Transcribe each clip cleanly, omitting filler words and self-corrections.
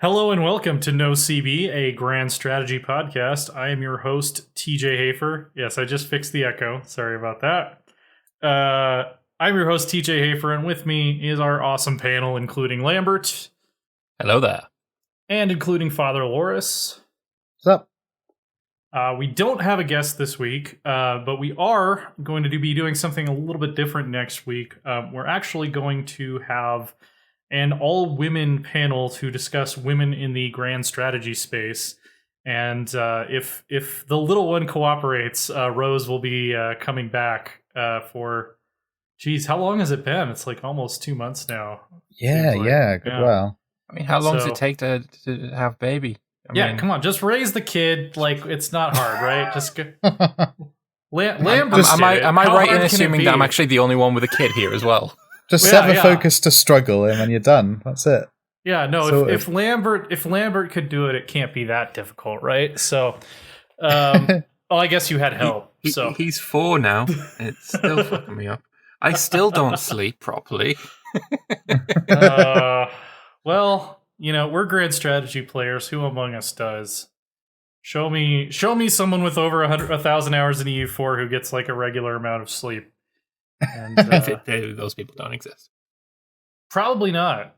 Hello and welcome to NoCB, a grand strategy podcast. I am your host, TJ Hafer. Yes, I just fixed the echo. Sorry about that. I'm your host, TJ Hafer, and with me is our awesome panel, including Lambert. Hello there. And including Father Loris. What's up? We don't have a guest this week, but we are going to be doing something a little bit different next week. We're actually going to have an all-women panel to discuss women in the grand strategy space. And if the little one cooperates, Rose will be coming back for... Geez, how long has it been? It's like almost 2 months now. Good. Well, I mean, how long does it take to have baby? I mean, come on, just raise the kid. Like, it's not hard, right? Just go. am I How right in hard can it assuming be? that I'm actually the only one with a kid here as well? just Well, set the yeah. focus to struggle, and then you're done. That's it. Yeah, no. So if Lambert could do it, it can't be that difficult, right? So, well, I guess you had help. So He's 4 now. It's still fucking me up. I still don't sleep properly. well, you know, we're grand strategy players. Who among us does? Show me someone with over 1,000 hours in EU4 who gets like a regular amount of sleep. And Those people don't exist. probably not.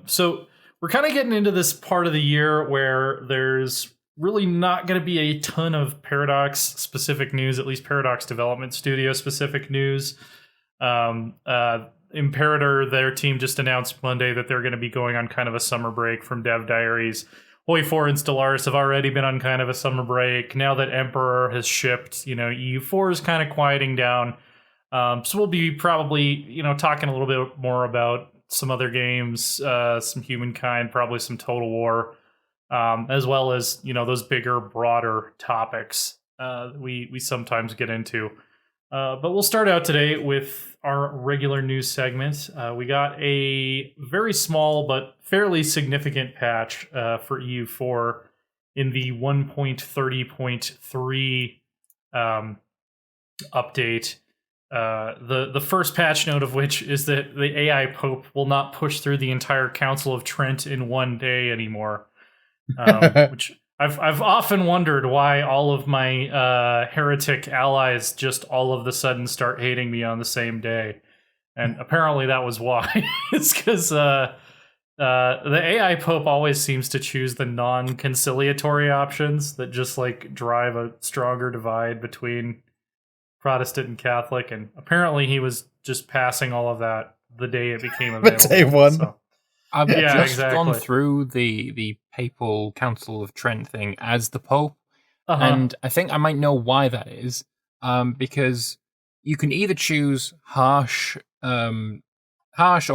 So we're kind of getting into this part of the year where there's really not going to be a ton of Paradox specific news, at least Paradox Development Studio specific news. Imperator, their team just announced Monday that they're going to be going on kind of a summer break from Dev Diaries. Hoi 4 and Stellaris have already been on kind of a summer break. Now that Emperor has shipped, EU4 is kind of quieting down. So we'll be probably, talking a little bit more about some other games, some Humankind, probably some Total War, as well as, those bigger, broader topics we sometimes get into. But we'll start out today with our regular news segment. We got a very small but fairly significant patch for EU4 in the 1.30.3 update. The first patch note of which is that the AI Pope will not push through the entire Council of Trent in one day anymore. Which I've often wondered why all of my heretic allies just all of the sudden start hating me on the same day, and apparently that was why. It's because the AI Pope always seems to choose the non-conciliatory options that just like drive a stronger divide between Protestant and Catholic, and apparently he was just passing all of that the day it became available. Day one. So. I've Yeah, just exactly. gone through the Papal Council of Trent thing as the Pope, Uh-huh. and I think I might know why that is. Because you can either choose harsh or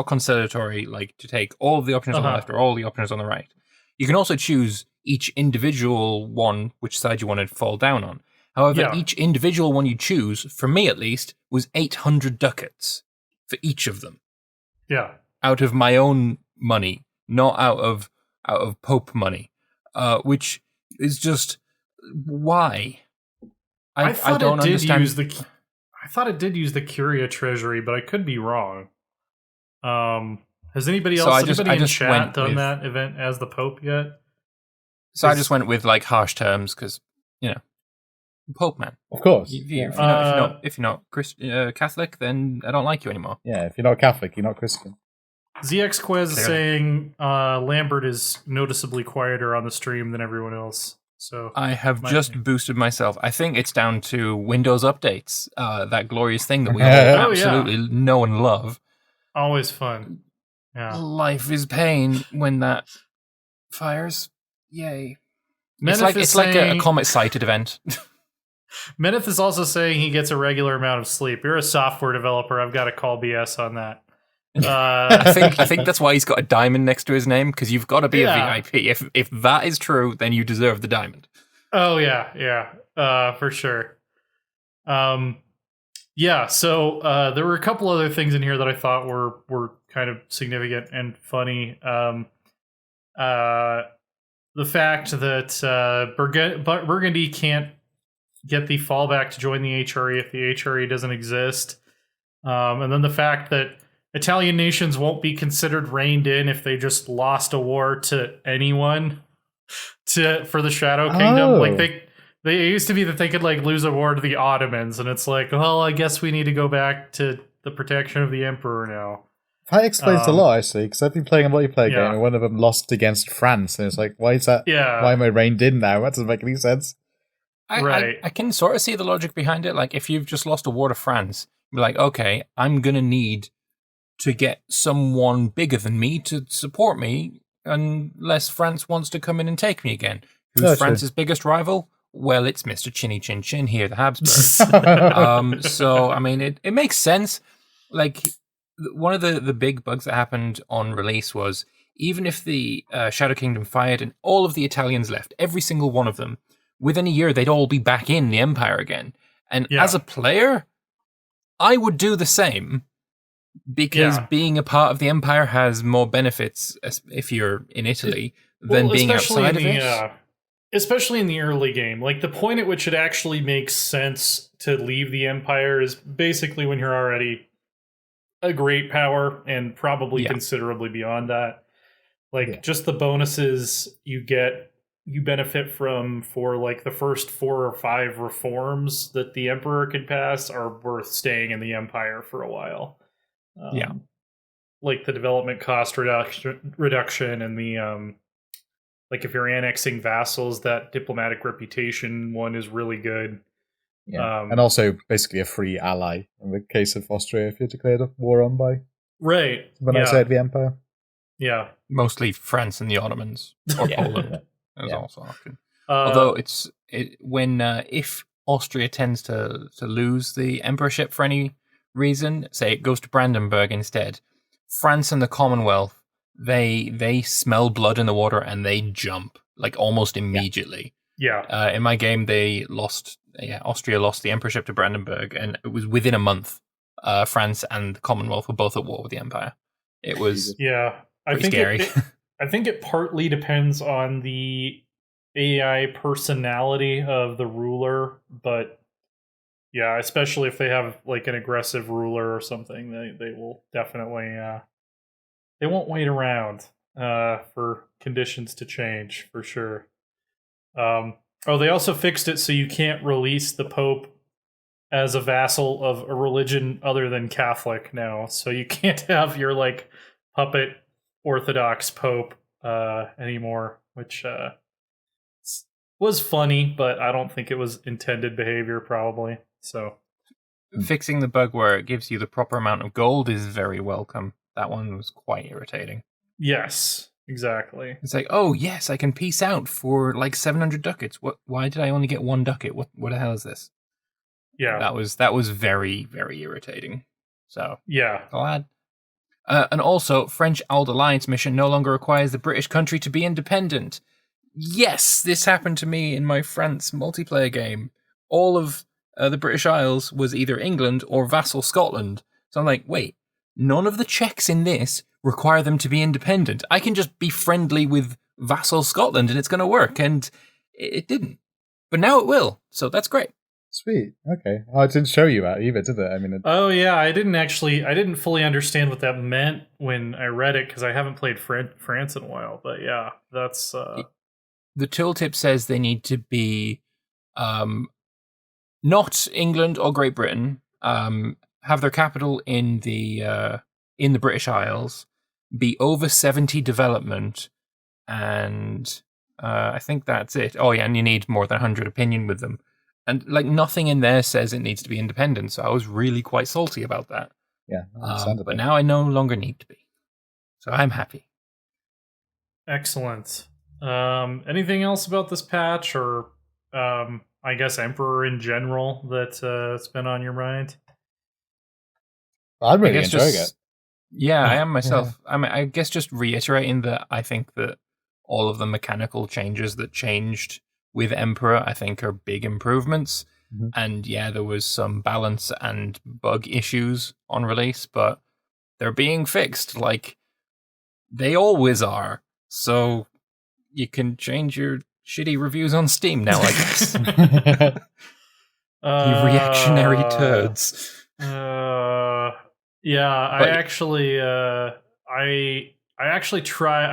conciliatory, like to take all of the options on the left or all the options on the right. You can also choose each individual one, which side you want to fall down on. However, each individual one you choose, for me at least, was 800 ducats for each of them. Yeah. Out of my own money, not out of Pope money, which is just why. I don't understand. I thought it did use the Curia Treasury, but I could be wrong. Has anybody else? Anybody in chat done that event as the Pope yet? So I just went with like harsh terms because Pope man. Of course. If you're not Catholic, then I don't like you anymore. Yeah, if you're not Catholic, you're not Christian. ZX Quez is saying Lambert is noticeably quieter on the stream than everyone else. So I have just boosted myself. I think it's down to Windows updates, that glorious thing that we all absolutely know and love. Always fun. Yeah. Life is pain when that fires. Yay. Meneth It's like a Comet sighted event. Meneth is also saying he gets a regular amount of sleep. You're a software developer. I've got to call BS on that. I think that's why he's got a diamond next to his name, because you've got to be a VIP. If that is true, then you deserve the diamond. Oh yeah, for sure. So there were a couple other things in here that I thought were kind of significant and funny. The fact that Burgundy can't get the fallback to join the HRE if the HRE doesn't exist, and then the fact that Italian nations won't be considered reined in if they just lost a war to anyone for the Shadow Kingdom. Like they used to be that they could like lose a war to the Ottomans, and it's like, well, I guess we need to go back to the protection of the Emperor now. That explains a lot, actually, because I've been playing a multiplayer game and one of them lost against France, and it's like, why is that? Yeah. Why am I reined in now? That doesn't make any sense. I can sort of see the logic behind it. Like, if you've just lost a war to France, you're like, okay, I'm going to need to get someone bigger than me to support me, unless France wants to come in and take me again. Who's France's biggest rival? Well, it's Mr. Chinny Chin Chin here, the Habsburgs. So, I mean, it makes sense. Like, one of the big bugs that happened on release was, even if the Shadow Kingdom fired and all of the Italians left, every single one of them, within a year, they'd all be back in the Empire again. And as a player, I would do the same, because being a part of the Empire has more benefits if you're in Italy than being outside of it. Especially in the early game. Like, the point at which it actually makes sense to leave the Empire is basically when you're already a great power, and probably considerably beyond that. Like, just the bonuses you benefit from for like the first 4 or 5 reforms that the Emperor can pass are worth staying in the Empire for a while. Like the development cost reduction and the like if you're annexing vassals, that diplomatic reputation one is really good. And also basically a free ally in the case of Austria if you're declared a war on by outside the Empire. Yeah. Mostly France and the Ottomans, or Poland. That's also an option. Although if Austria tends to lose the emperorship for any reason, say it goes to Brandenburg instead, France and the Commonwealth, they smell blood in the water and they jump like almost immediately. In my game, they lost. Austria lost the emperorship to Brandenburg, and it was within a month. France and the Commonwealth were both at war with the Empire. It was pretty scary. I think it partly depends on the AI personality of the ruler, but especially if they have like an aggressive ruler or something, they will definitely they won't wait around for conditions to change for sure. They also fixed it so you can't release the Pope as a vassal of a religion other than Catholic now. So you can't have your like puppet Orthodox Pope anymore, which was funny, but I don't think it was intended behavior probably. So fixing the bug where it gives you the proper amount of gold is very welcome. That one was quite irritating. Yes, exactly. It's like, oh yes, I can peace out for like 700 ducats. Why did I only get 1 ducat? What the hell is this? Yeah. That was very, very irritating. So glad. And also, French Old Alliance mission no longer requires the British country to be independent. Yes, this happened to me in my France multiplayer game. All of the British Isles was either England or vassal Scotland. So I'm like, wait, none of the checks in this require them to be independent. I can just be friendly with vassal Scotland and it's going to work. And it didn't. But now it will. So that's great. Sweet. Okay. Oh, it didn't show you that either, did it? I mean, I didn't fully understand what that meant when I read it because I haven't played France in a while. But yeah, that's the tooltip says they need to be not England or Great Britain. Have their capital in the British Isles, be over 70 development, and I think that's it. Oh yeah, and you need more than 100 opinion with them. And like nothing in there says it needs to be independent, so I was really quite salty about that. Yeah, understandable. But now I no longer need to be, so I'm happy. Excellent. Anything else about this patch, or I guess Emperor in general that's been on your mind? I'm really enjoying it. Yeah, I am myself. I mean, I guess just reiterating that I think that all of the mechanical changes that changed with Emperor, I think, are big improvements. Mm-hmm. And yeah, there was some balance and bug issues on release, but they're being fixed like they always are. So you can change your shitty reviews on Steam now, I guess. You reactionary turds. Yeah, I actually I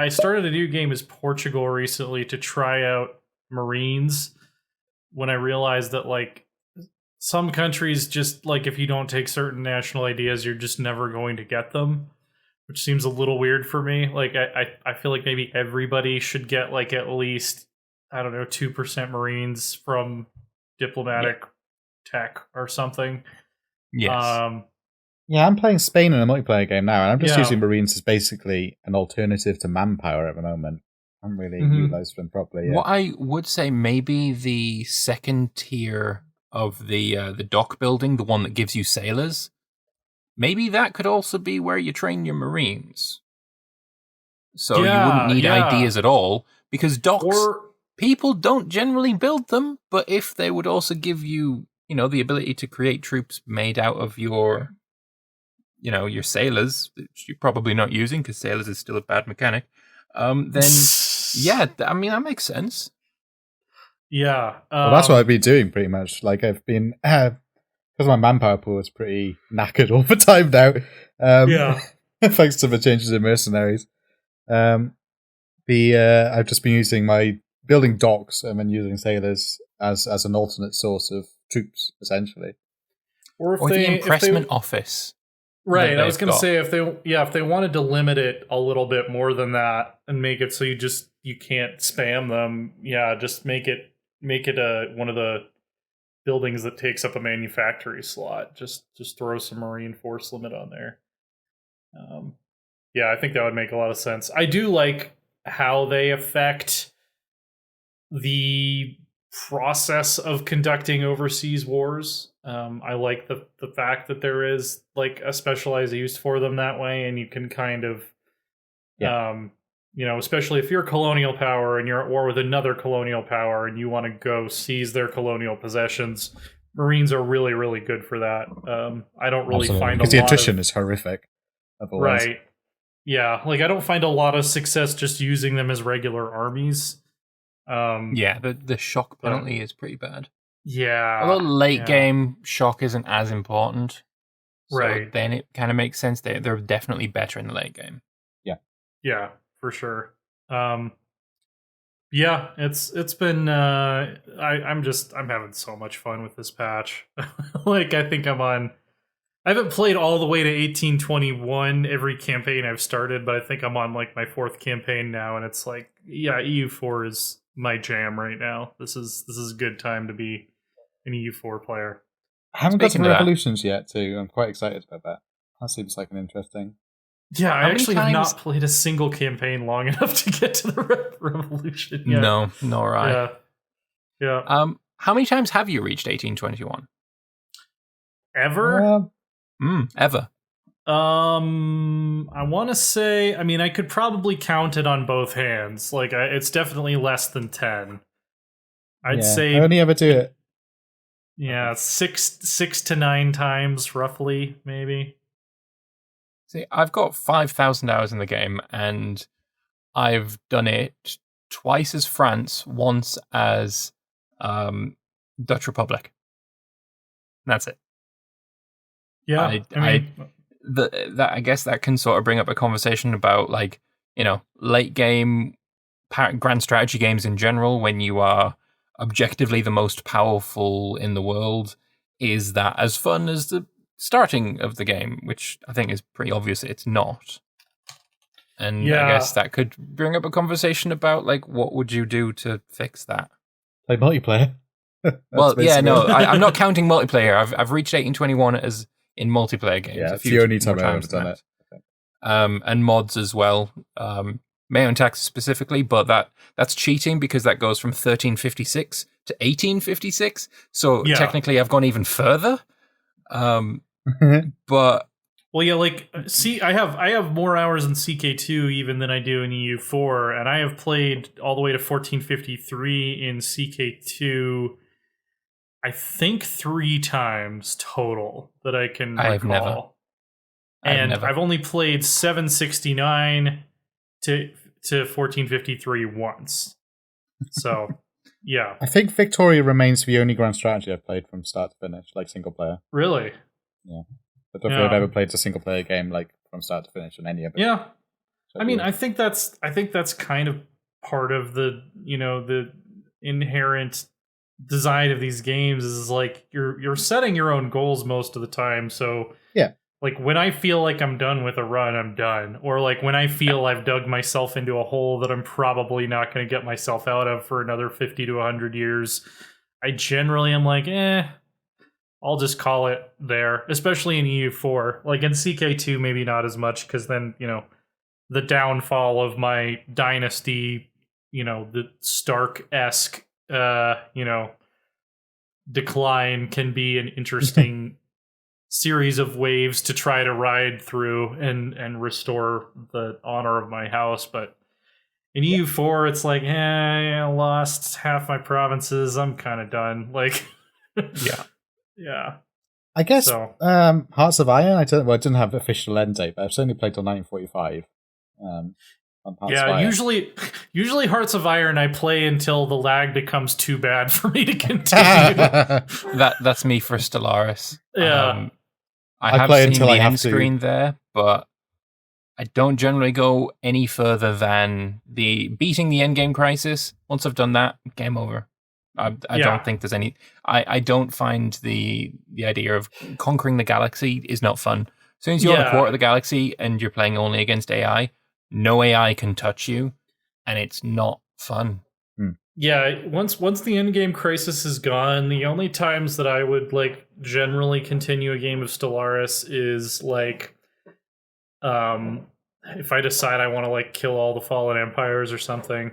started a new game as Portugal recently to try out Marines when I realized that like some countries just like if you don't take certain national ideas, you're just never going to get them, which seems a little weird for me. Like I feel like maybe everybody should get like at least, I don't know, 2% Marines from diplomatic tech or something. Yes. Yeah, I'm playing Spain in a multiplayer game now, and I'm just using Marines as basically an alternative to manpower at the moment. I'm really utilized them properly. Yeah. What I would say, maybe the second tier of the dock building, the one that gives you sailors, maybe that could also be where you train your Marines. So you wouldn't need ideas at all, because docks, people don't generally build them, but if they would also give you, the ability to create troops made out of your, your sailors, which you're probably not using because sailors is still a bad mechanic, then yeah, I mean, that makes sense. Yeah. Well, that's what I've been doing pretty much. Like I've been, because my manpower pool is pretty knackered all the time now. Thanks to the changes in mercenaries. I've just been using my building docks and then using sailors as an alternate source of troops, essentially. Or the impressment office. Right, I was going to say if they wanted to limit it a little bit more than that and make it so you can't spam them, just make it one of the buildings that takes up a manufactory slot. Just throw some Marine force limit on there. I think that would make a lot of sense. I do like how they affect the process of conducting overseas wars. I like the fact that there is like a specialized use for them that way, and you can kind of, especially if you're a colonial power and you're at war with another colonial power and you want to go seize their colonial possessions, Marines are really, really good for that. I don't really find because the attrition is horrific. Otherwise. Right. Yeah, like I don't find a lot of success just using them as regular armies. The shock penalty is pretty bad. Yeah. Although late game shock isn't as important. So then it kind of makes sense. They're definitely better in the late game. Yeah. Yeah, for sure. It's been I'm having so much fun with this patch. Like I think I haven't played all the way to 1821 every campaign I've started, but I think I'm on like my 4th campaign now, and it's like, EU4 is my jam right now. This is a good time to be an EU4 player. I haven't got some revolutions yet, too. I'm quite excited about that. That seems like an interesting. Yeah, I actually have not played a single campaign long enough to get to the revolution yet. No, nor I. Yeah. How many times have you reached 1821? Ever? Ever. I want to say, I mean, I could probably count it on both hands. Like, it's definitely less than 10. I'd say I only ever do it. Yeah, 6 to 9 times, roughly, maybe. See, I've got 5,000 hours in the game, and I've done it twice as France, once as Dutch Republic. And that's it. Yeah, I guess that can sort of bring up a conversation about, like, late game grand strategy games in general, when you are objectively the most powerful in the world. Is that as fun as the starting of the game? Which I think is pretty obvious it's not. And I guess that could bring up a conversation about, like, what would you do to fix that? Play multiplayer. Well, I'm not counting multiplayer. I've reached 1821 as in multiplayer games. Yeah, it's the only time I've ever done it. And mods as well. MEIOU and tax specifically, but that's cheating because that goes from 1356 to 1856. So technically, I've gone even further. But well, yeah, like I have more hours in CK2 even than I do in EU4, and I have played all the way to 1453 in CK2. I think 3 times total that I can recall. I've only played 769 to 1453 once. So, yeah. I think Victoria remains the only grand strategy I've played from start to finish, like single player. Really? Yeah. I don't think I've ever played a single player game like from start to finish on any of it. Yeah. I mean, I think that's kind of part of the, the inherent design of these games is like you're setting your own goals most of the time. So yeah, like when I feel like I'm done with a run, I'm done. Or like when I feel I've dug myself into a hole that I'm probably not going to get myself out of for another 50 to 100 years, I generally am like, I'll just call it there, especially in EU4. Like in CK2, maybe not as much, because then, the downfall of my dynasty, the Stark-esque, decline can be an interesting series of waves to try to ride through and restore the honor of my house. But in EU4, it's like, I lost half my provinces. I'm kind of done. Like, yeah. I guess Hearts of Iron. I didn't have official end date, but I've certainly played till 1945. On Hearts of Iron. Usually Hearts of Iron I play until the lag becomes too bad for me to continue. That's me for Stellaris. Yeah. I have seen the end screen there, but I don't generally go any further than beating the endgame crisis. Once I've done that, game over. I don't think there's any. I don't find the idea of conquering the galaxy is not fun. As soon as you're on a quarter of the galaxy and you're playing only against AI, no AI can touch you, and it's not fun. Yeah, once the endgame crisis is gone, the only times that I would like generally continue a game of Stellaris is like, if I decide I want to like kill all the fallen empires or something,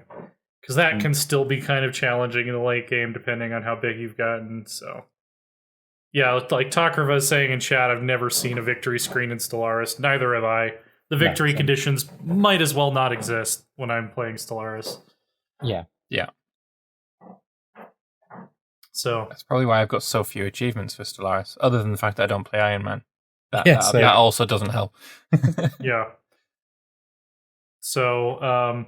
because that can still be kind of challenging in the late game depending on how big you've gotten. So, yeah, like Talker was saying in chat, I've never seen a victory screen in Stellaris. Neither have I. The victory conditions might as well not exist when I'm playing Stellaris. Yeah. So that's probably why I've got so few achievements for Stellaris, other than the fact that I don't play Iron Man. That also doesn't help. Yeah. So,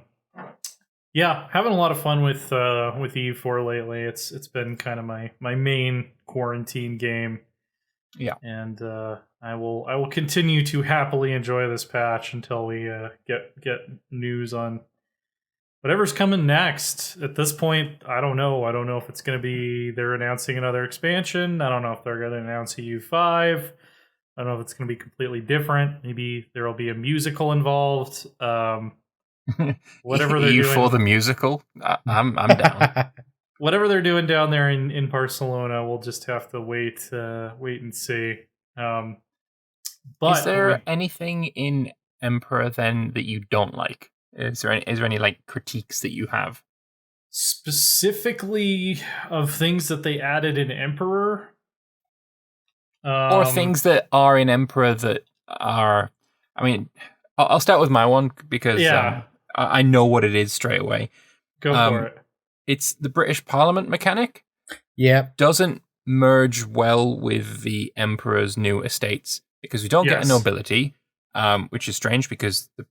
having a lot of fun with EU4 lately. It's been kind of my main quarantine game. Yeah. And I will continue to happily enjoy this patch until we get news on whatever's coming next. At this point, I don't know. I don't know if it's going to be they're announcing another expansion. I don't know if they're going to announce EU5. I don't know if it's going to be completely different. Maybe there will be a musical involved. Whatever they're doing for the musical, I'm down. Whatever they're doing down there in Barcelona, we'll just have to wait and see. But is there anything in Emperor then that you don't like? Is there any like critiques that you have? Specifically of things that they added in Emperor? Or things that are in Emperor that are... I mean, I'll start with my one because I know what it is straight away. Go for it. It's the British Parliament mechanic. Yeah. Doesn't merge well with the Emperor's new estates because we don't get a nobility, which is strange because the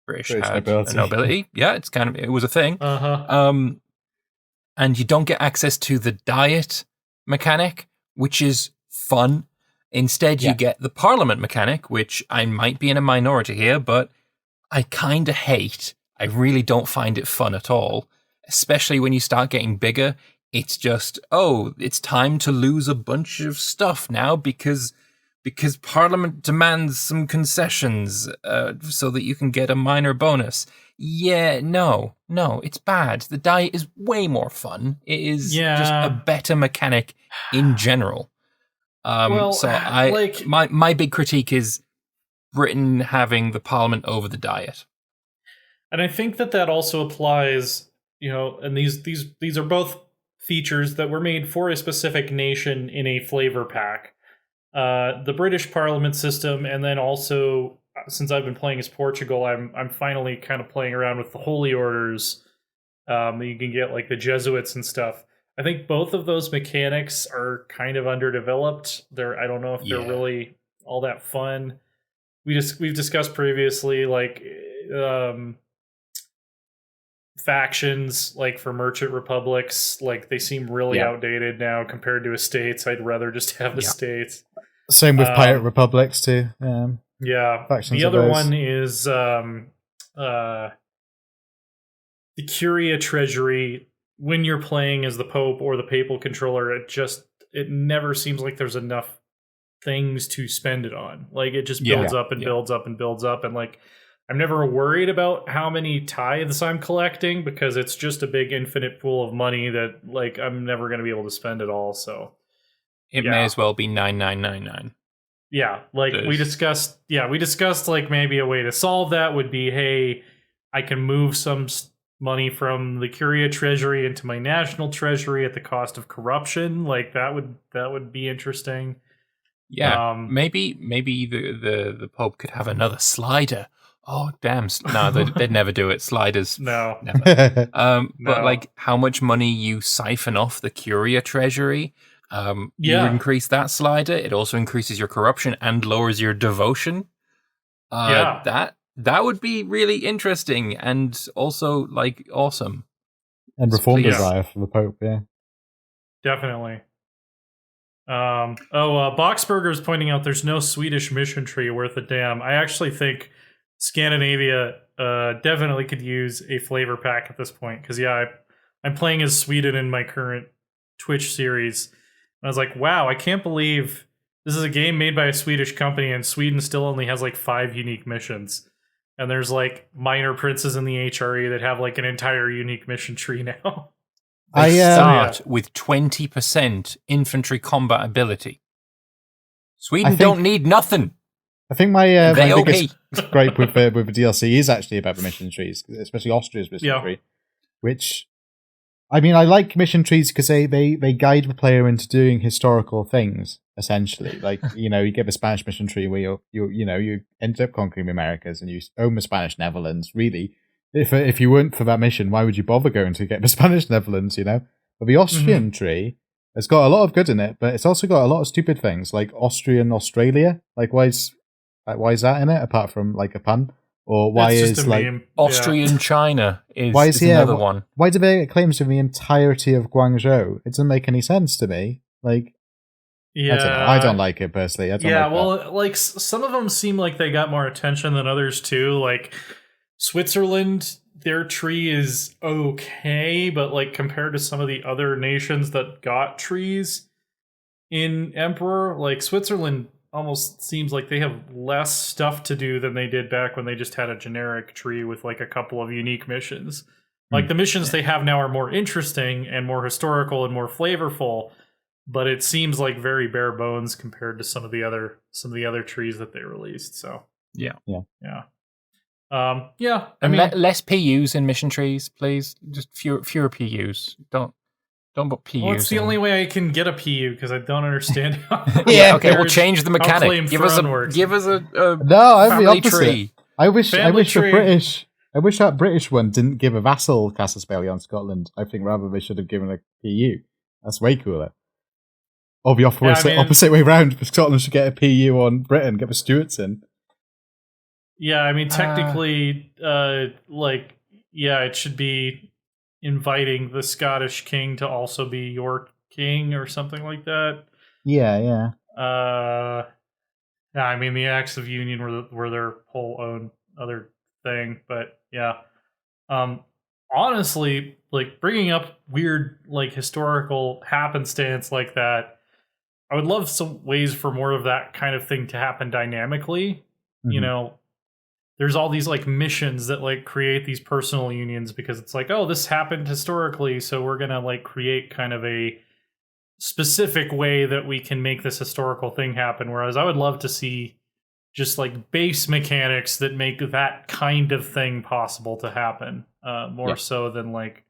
British had a nobility. Yeah, it was a thing. And you don't get access to the diet mechanic, which is fun. Instead, you get the Parliament mechanic, which I might be in a minority here, but I kind of hate. I really don't find it fun at all, especially when you start getting bigger. It's just, it's time to lose a bunch of stuff now because Parliament demands some concessions so that you can get a minor bonus. Yeah, no, it's bad. The diet is way more fun. It is just a better mechanic in general. My big critique is Britain having the Parliament over the diet. And I think that also applies, and these are both features that were made for a specific nation in a flavor pack. The British Parliament system, and then also, since I've been playing as Portugal, I'm finally kind of playing around with the Holy Orders. You can get like the Jesuits and stuff. I think both of those mechanics are kind of underdeveloped. I don't know if they're really all that fun. We've discussed previously, like factions, like for merchant republics, like they seem really outdated now compared to estates. I'd rather just have estates. Same with Pirate Republics too. Yeah. Factions The of other those. one is the Curia Treasury. When you're playing as the Pope or the Papal Controller, it never seems like there's enough things to spend it on. Like, it just builds up and builds up and builds up, and like, I'm never worried about how many tithes I'm collecting because it's just a big infinite pool of money that like I'm never going to be able to spend it all. So it may as well be 9999. Yeah, like we discussed like maybe a way to solve that would be, hey, I can move some money from the Curia Treasury into my national treasury at the cost of corruption. Like that would be interesting. Yeah, maybe the Pope could have another slider. Oh damn! No, they'd never do it. Sliders, no, never. But like, how much money you siphon off the Curia Treasury? You increase that slider. It also increases your corruption and lowers your devotion. That would be really interesting and also like awesome. And reform desire for the Pope, definitely. Boxburger's pointing out there's no Swedish mission tree worth a damn. I actually think Scandinavia definitely could use a flavor pack at this point because I'm playing as Sweden in my current Twitch series. And I was like, wow, I can't believe this is a game made by a Swedish company and Sweden still only has like 5 unique missions. And there's like minor princes in the HRE that have like an entire unique mission tree now. They start with 20% infantry combat ability. Sweden don't need nothing. I think my biggest gripe with the DLC is actually about the mission trees, especially Austria's mission tree. Which, I mean, I like mission trees because they guide the player into doing historical things. Essentially, like you get the Spanish mission tree where you end up conquering the Americas and you own the Spanish Netherlands. Really, if you weren't for that mission, why would you bother going to get the Spanish Netherlands? But the Austrian tree has got a lot of good in it, but it's also got a lot of stupid things like Austrian Australia. Like why is that in it apart from like a pun? Or why is like Austrian China is another one? Why do they get claims of the entirety of Guangzhou? It doesn't make any sense to me. Like. Yeah, I don't like it personally. Like some of them seem like they got more attention than others too. Like Switzerland, their tree is okay, but like compared to some of the other nations that got trees in Emperor, like Switzerland almost seems like they have less stuff to do than they did back when they just had a generic tree with like a couple of unique missions. Like the missions they have now are more interesting and more historical and more flavorful. But it seems like very bare bones compared to some of the other trees that they released. So yeah. I mean, less PUs in mission trees, please. Just fewer PUs. Don't put PUs. Well, it's the only way I can get a PU because I don't understand how. Okay, we'll change the mechanic. Give us a no. I'm the opposite. Tree. I wish that British one didn't give a vassal Castle Spelly on Scotland. I think rather they should have given a PU. That's way cooler. Or the opposite way round. Scotland should get a PU on Britain, get the Stuarts in. Yeah, I mean, technically, it should be inviting the Scottish king to also be your king or something like that. Yeah. I mean, the Acts of Union were their whole own other thing, but yeah. Honestly, like bringing up weird, like historical happenstance like that, I would love some ways for more of that kind of thing to happen dynamically. Mm-hmm. There's all these like missions that like create these personal unions because it's like, oh, this happened historically, so we're gonna like create kind of a specific way that we can make this historical thing happen. Whereas I would love to see just like base mechanics that make that kind of thing possible to happen, more so than like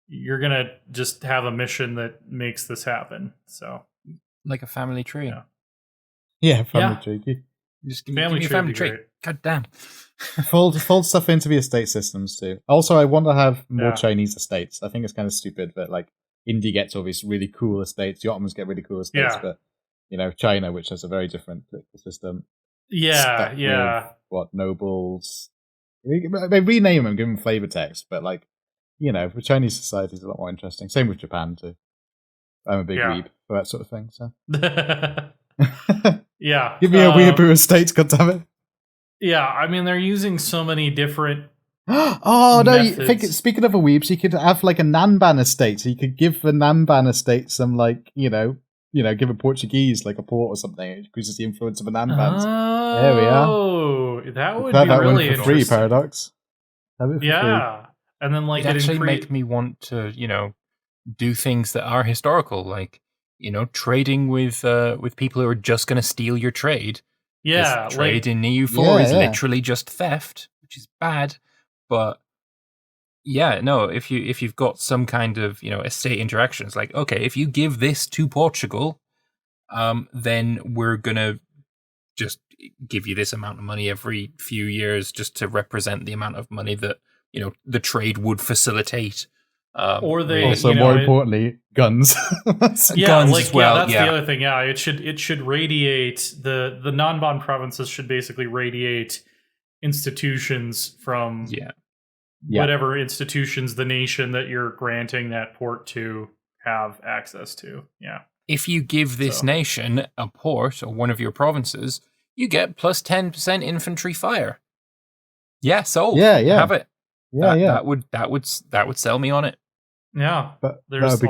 you're gonna just have a mission that makes this happen. So. Like a family tree. Family tree. Just give me a family tree. God damn. Fold stuff into the estate systems too. Also, I want to have more Chinese estates. I think it's kind of stupid that like India gets all these really cool estates, the Ottomans get really cool estates, but China, which has a very different political system. With, nobles? They rename them, give them flavor text, but like the Chinese society is a lot more interesting. Same with Japan too. I'm a big weeb for that sort of thing. So Yeah. Give me a weeaboo estate, goddammit. Yeah, I mean, they're using so many different Oh, no, methods. speaking of a weebs, you could have like a Nanban estate. So you could give the Nanban estate some, like, give a Portuguese like a port or something. It increases the influence of the Nanbans. Oh, there we are. That would that be really one for free, interesting. Paradox. Yeah. And then, like, it actually make me want to, do things that are historical, like, trading with people who are just going to steal your trade. Yeah, trade in EU4 is literally just theft, which is bad. But yeah, no, if you've got some kind of estate interactions, like, okay, if you give this to Portugal, then we're gonna just give you this amount of money every few years just to represent the amount of money that the trade would facilitate. Or they also more importantly, guns. Guns as well. That's the other thing. Yeah, it should radiate the non-bond provinces should basically radiate institutions from whatever institutions the nation that you're granting that port to have access to. Yeah. If you give this nation a port or one of your provinces, you get plus 10% infantry fire. Yeah, sold. Have it. That would sell me on it. Yeah, but there's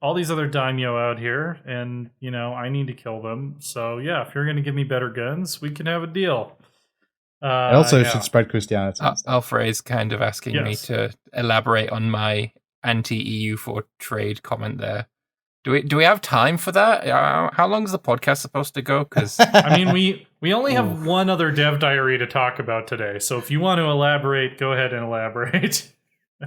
all these other daimyo out here, and I need to kill them. So yeah, if you're going to give me better guns, we can have a deal. I also should spread Christianity. Alfred is kind of asking me to elaborate on my anti-EU4 trade comment there. Do we have time for that? How long is the podcast supposed to go? Because I mean, we only have one other dev diary to talk about today. So if you want to elaborate, go ahead and elaborate.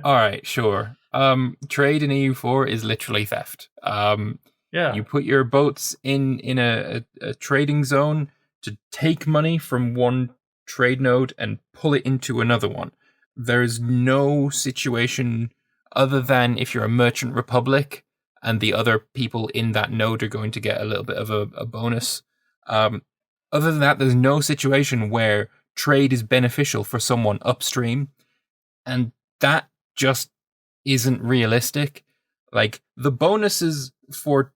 All right, sure. Trade in EU4 is literally theft. You put your boats in a trading zone to take money from one trade node and pull it into another one. There's no situation other than if you're a merchant republic and the other people in that node are going to get a little bit of a bonus. Other than that, there's no situation where trade is beneficial for someone upstream, and that just isn't realistic. Like, the bonuses for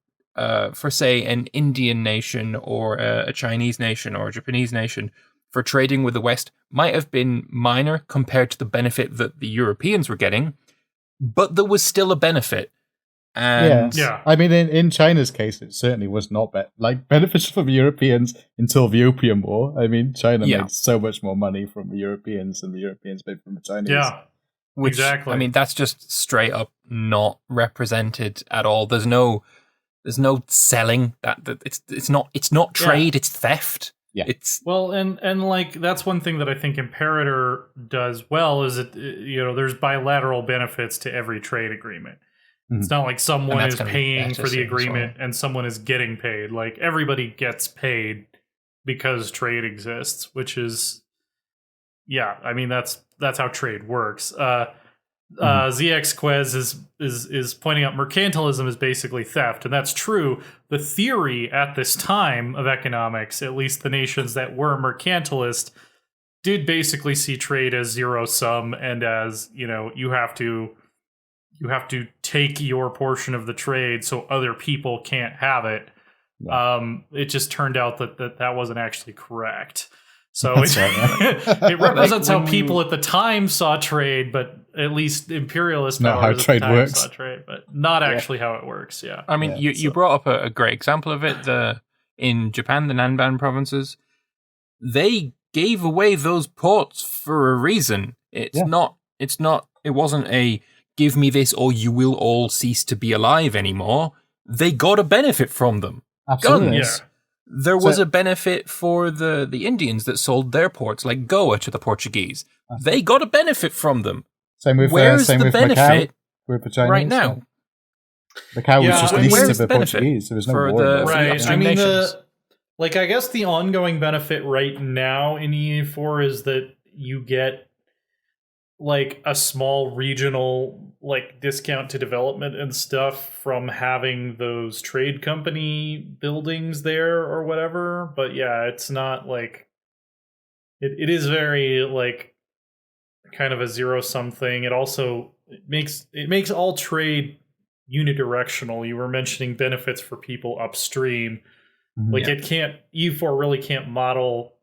say an Indian nation or a Chinese nation or a Japanese nation for trading with the West might have been minor compared to the benefit that the Europeans were getting, but there was still a benefit. And I mean, in China's case, it certainly was not beneficial for the Europeans until the Opium War. I mean, China made so much more money from the Europeans than the Europeans made from the Chinese. Yeah. Exactly. I mean, that's just straight up not represented at all. There's no selling. It's not trade. It's theft. Yeah. And like that's one thing that I think Imperator does well is that there's bilateral benefits to every trade agreement. Mm-hmm. It's not like someone is paying for the agreement and someone is getting paid. Like, everybody gets paid because trade exists, which is I mean that's how trade works. ZX Quez is pointing out mercantilism is basically theft, and that's true. The theory at this time of economics, at least the nations that were mercantilist, did basically see trade as zero sum and as you have to take your portion of the trade so other people can't have it. It just turned out that wasn't actually correct. So it represents how people at the time saw trade, but at least imperialist powers at the time saw trade, but not actually how it works. Yeah. I mean, you brought up a great example of it. In Japan, the Nanban provinces, they gave away those ports for a reason. It wasn't a give me this or you will all cease to be alive anymore. They got a benefit from them. Absolutely. Guns. Yeah. There was a benefit for the Indians that sold their ports, like Goa, to the Portuguese. They got a benefit from them. Where's the benefit with the Chinese, right now? Macau was just leased to the Portuguese. There was no war. Right. I mean, I guess the ongoing benefit right now in EU4 is that you get like a small regional discount to development and stuff from having those trade company buildings there or whatever. But yeah, it's not like it is very kind of a zero sum thing. It also makes all trade unidirectional. You were mentioning benefits for people upstream. Like it can't, EU4 really can't model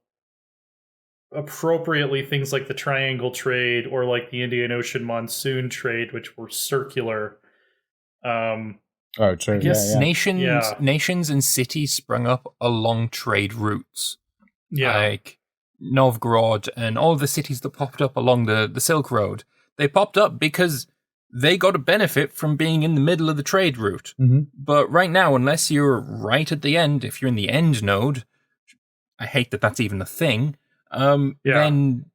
appropriately things like the triangle trade or like the Indian Ocean monsoon trade, which were circular. True. Yes, nations and cities sprung up along trade routes. Yeah. Like Novgorod and all the cities that popped up along the Silk Road. They popped up because they got a benefit from being in the middle of the trade route. But right now, unless you're right at the end, if you're in the end node, I hate that that's even a thing. Then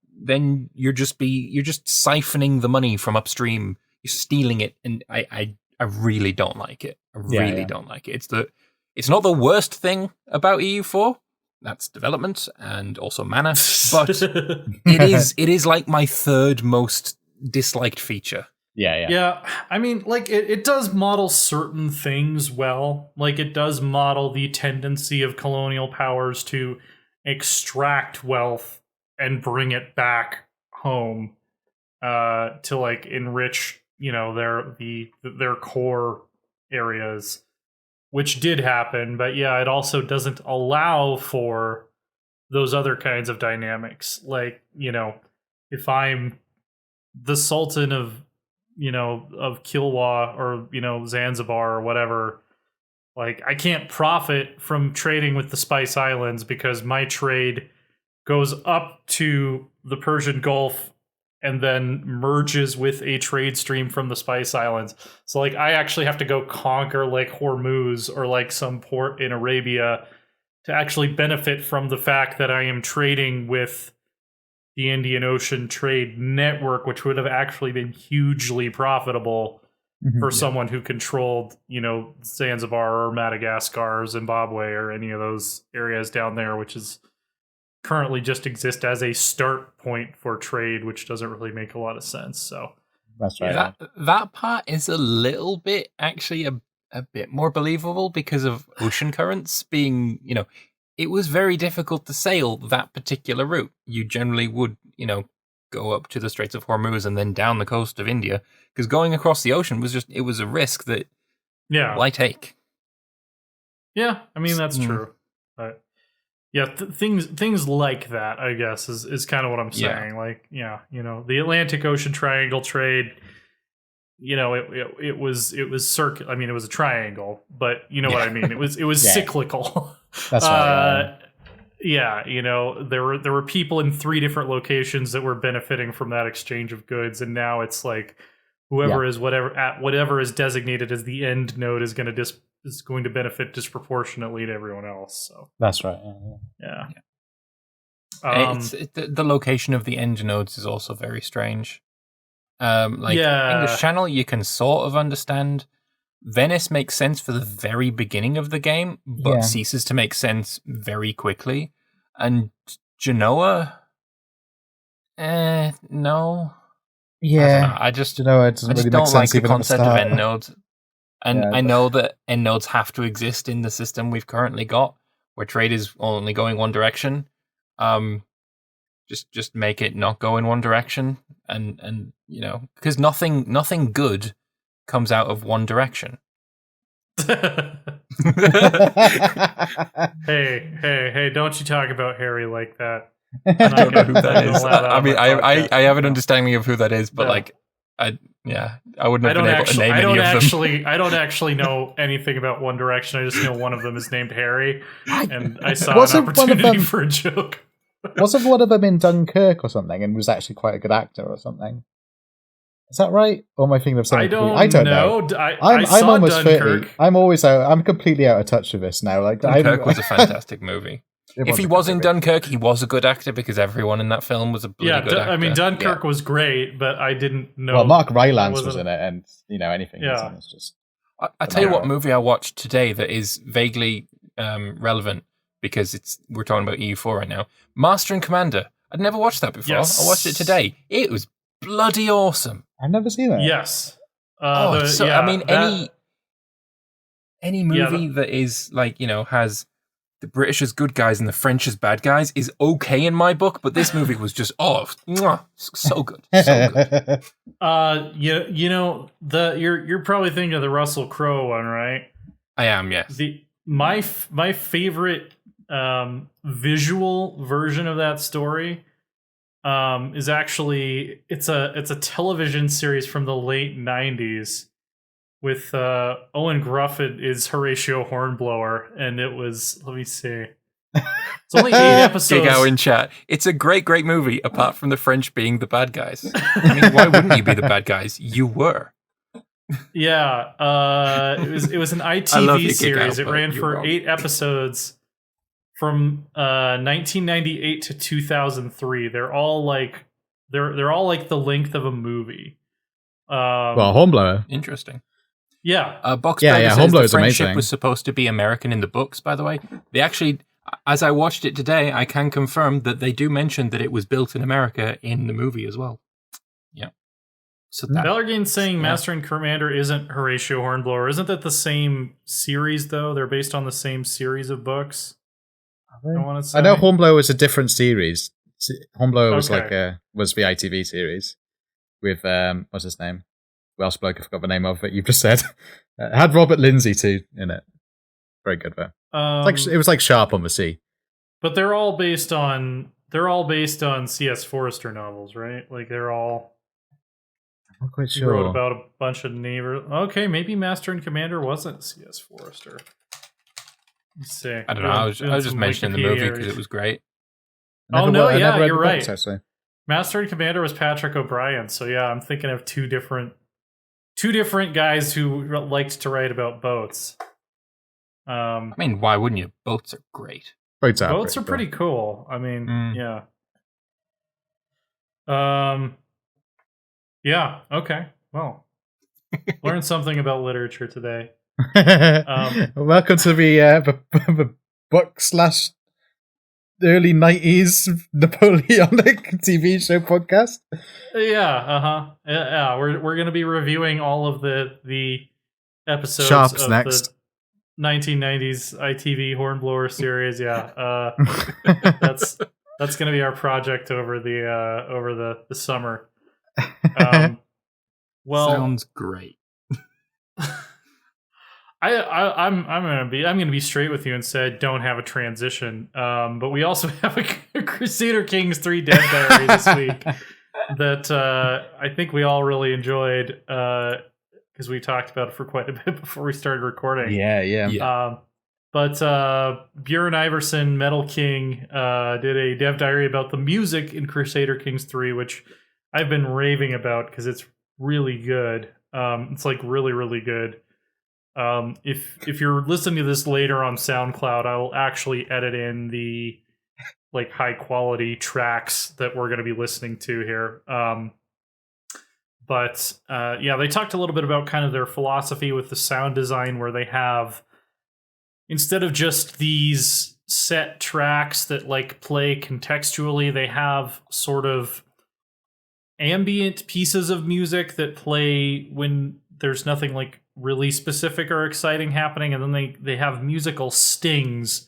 you're just siphoning the money from upstream. You're stealing it, and I really don't like it. I really don't like it. It's not the worst thing about EU4. That's development and also mana, but it is like my third most disliked feature. Yeah. I mean, like it does model certain things well. Like it does model the tendency of colonial powers to extract wealth and bring it back home to like enrich, their core areas, which did happen. But yeah, it also doesn't allow for those other kinds of dynamics. Like, if I'm the Sultan of Kilwa or, Zanzibar or whatever, like I can't profit from trading with the Spice Islands because my trade goes up to the Persian Gulf and then merges with a trade stream from the Spice Islands. So like I actually have to go conquer like Hormuz or like some port in Arabia to actually benefit from the fact that I am trading with the Indian Ocean trade network, which would have actually been hugely profitable for someone who controlled, Zanzibar or Madagascar or Zimbabwe or any of those areas down there, which is currently just exist as a start point for trade, which doesn't really make a lot of sense. So that's right. That part is a little bit actually a bit more believable because of ocean currents being, it was very difficult to sail that particular route. You generally would, go up to the Straits of Hormuz and then down the coast of India, because going across the ocean it was a risk that why take? Yeah, I mean that's true. But yeah, things like that, I guess, is kind of what I'm saying. Like, the Atlantic Ocean Triangle trade, it was circular. I mean, it was a triangle, but you know what I mean. It was cyclical. That's right. There were people in 3 different locations that were benefiting from that exchange of goods, and now it's like whoever is whatever is designated as the end node is going to benefit disproportionately to everyone else. So that's right. Yeah. The location of the end nodes is also very strange. English Channel you can sort of understand. Venice makes sense for the very beginning of the game, but ceases to make sense very quickly. And Genoa, no. Yeah, I just Genoa doesn't really don't make like sense the concept of end nodes. And Yeah, I know that end nodes have to exist in the system we've currently got, where trade is only going one direction. Just make it not go in one direction, and because nothing good comes out of one direction. Hey, don't you talk about Harry like that. I don't know who that is. I mean, I have an understanding of who that is, but I wouldn't have been able to name any of them. I don't actually know anything about One Direction. I just know one of them is named Harry, and I saw an opportunity for a joke. Wasn't one of them in Dunkirk or something, and was actually quite a good actor or something? Is that right? Or am I thinking of something? I don't know. I'm saw almost Dunkirk. 30. I'm always out. I'm completely out of touch with this now. Like Dunkirk was a fantastic movie. If he was in Dunkirk, he was a good actor because everyone in that film was a bloody good actor. I mean, Dunkirk was great, but I didn't know. Well, Mark Rylance was in it, and anything. Yeah. It's just. I tell you what movie I watched today that is vaguely relevant because we're talking about EU4 right now. Master and Commander. I'd never watched that before. Yes. I watched it today. It was bloody awesome. I've never seen that. Yes. I mean, any movie that is like has the British as good guys and the French as bad guys is okay in my book, but this movie was just so good, so good. You're probably thinking of the Russell Crowe one, right? I am, yes. my favorite visual version of that story is actually it's a television series from the late 90s with Owen Grufford is Horatio Hornblower, and it was, let me see, it's only 8 episodes. Gigo in chat. It's a great movie, apart from the French being the bad guys. I mean, why wouldn't you be the bad guys? You were. Yeah, it was an ITV series. It ran for 8 episodes from 1998 to 2003. They're all like the length of a movie. Well, Hornblower. Interesting. Yeah. Box yeah, says Hornblower's the friendship amazing. was supposed to be American in the books, by the way. They actually, as I watched it today, I can confirm that they do mention that it was built in America in the movie as well. Yeah. So Bellargain's saying Master and Commander isn't Horatio Hornblower. Isn't that the same series, though? They're based on the same series of books. I want to say. I know Hornblower was a different series. Hornblower was Okay. was the ITV series with what's his name? Welsh bloke, I forgot the name of it. You've just said it had Robert Lindsay too in it. Very good though. It was like Sharp on the Sea. But they're all based on C.S. Forester novels, right? Like they're all. I'm not quite He sure. wrote about a bunch of neighbors. Okay, maybe Master and Commander wasn't C.S. Forester. Let's see. I don't know. I was just mentioning the movie because it was great. Oh no, yeah, you're right. Books, actually. Master and Commander was Patrick O'Brien. So yeah, I'm thinking of two different guys who liked to write about boats. I mean, why wouldn't you? Boats are great. Boats are pretty cool. I mean, yeah. Yeah. Okay. Well, learned something about literature today. Welcome to the book / early 90s Napoleonic TV show podcast. Yeah. Yeah. We're gonna be reviewing all of the episodes Sharp's of next. the 1990s ITV Hornblower series. Yeah. That's gonna be our project over the summer. Well, sounds great. I'm gonna be straight with you and say I don't have a transition. But we also have a Crusader Kings 3 Dev Diary this week that I think we all really enjoyed because we talked about it for quite a bit before we started recording. Yeah. But Bjorn Iverson, Metal King, did a Dev Diary about the music in Crusader Kings 3, which I've been raving about because it's really good. It's like really, really good. If you're listening to this later on SoundCloud, I will actually edit in the like high quality tracks that we're going to be listening to here. But they talked a little bit about kind of their philosophy with the sound design, where they have, instead of just these set tracks that like play contextually, they have sort of ambient pieces of music that play when there's nothing like really specific or exciting happening, and then they have musical stings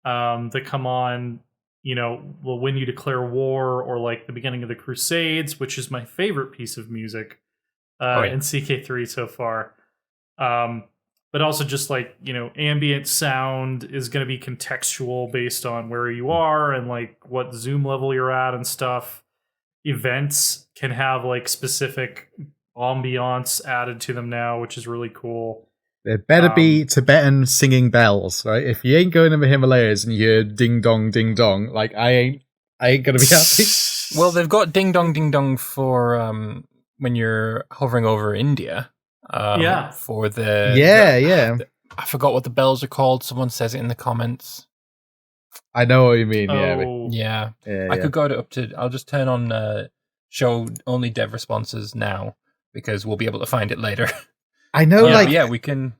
that come on, when you declare war, or like the beginning of the Crusades, which is my favorite piece of music in CK3 so far. But also just like, ambient sound is going to be contextual based on where you are and like what zoom level you're at and stuff. Events can have like specific ambiance added to them now, which is really cool. There better be Tibetan singing bells, right? If you ain't going in the Himalayas and you hear ding dong, like I ain't gonna be happy. Well, they've got ding dong for when you're hovering over India. For the I forgot what the bells are called. Someone says it in the comments. I know what you mean. Yeah. I could go up to. I'll just turn on show only dev responses now because we'll be able to find it later. I know, we can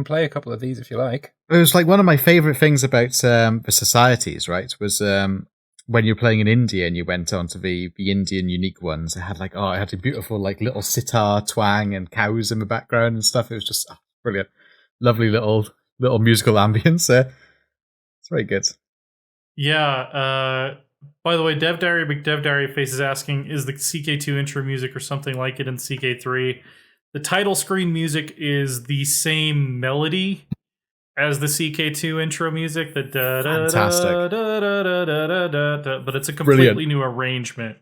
play a couple of these if you like. It was like one of my favorite things about the societies, right? Was when you're playing in India and you went on to the Indian unique ones. It had it had a beautiful like little sitar twang and cows in the background and stuff. It was just brilliant, lovely little musical ambience there. It's very good. Yeah. By the way, Dev Diary Face is asking, is the CK2 intro music or something like it in CK3? The title screen music is the same melody, as the CK2 intro music. The Fantastic. But it's a completely Brilliant. new arrangement.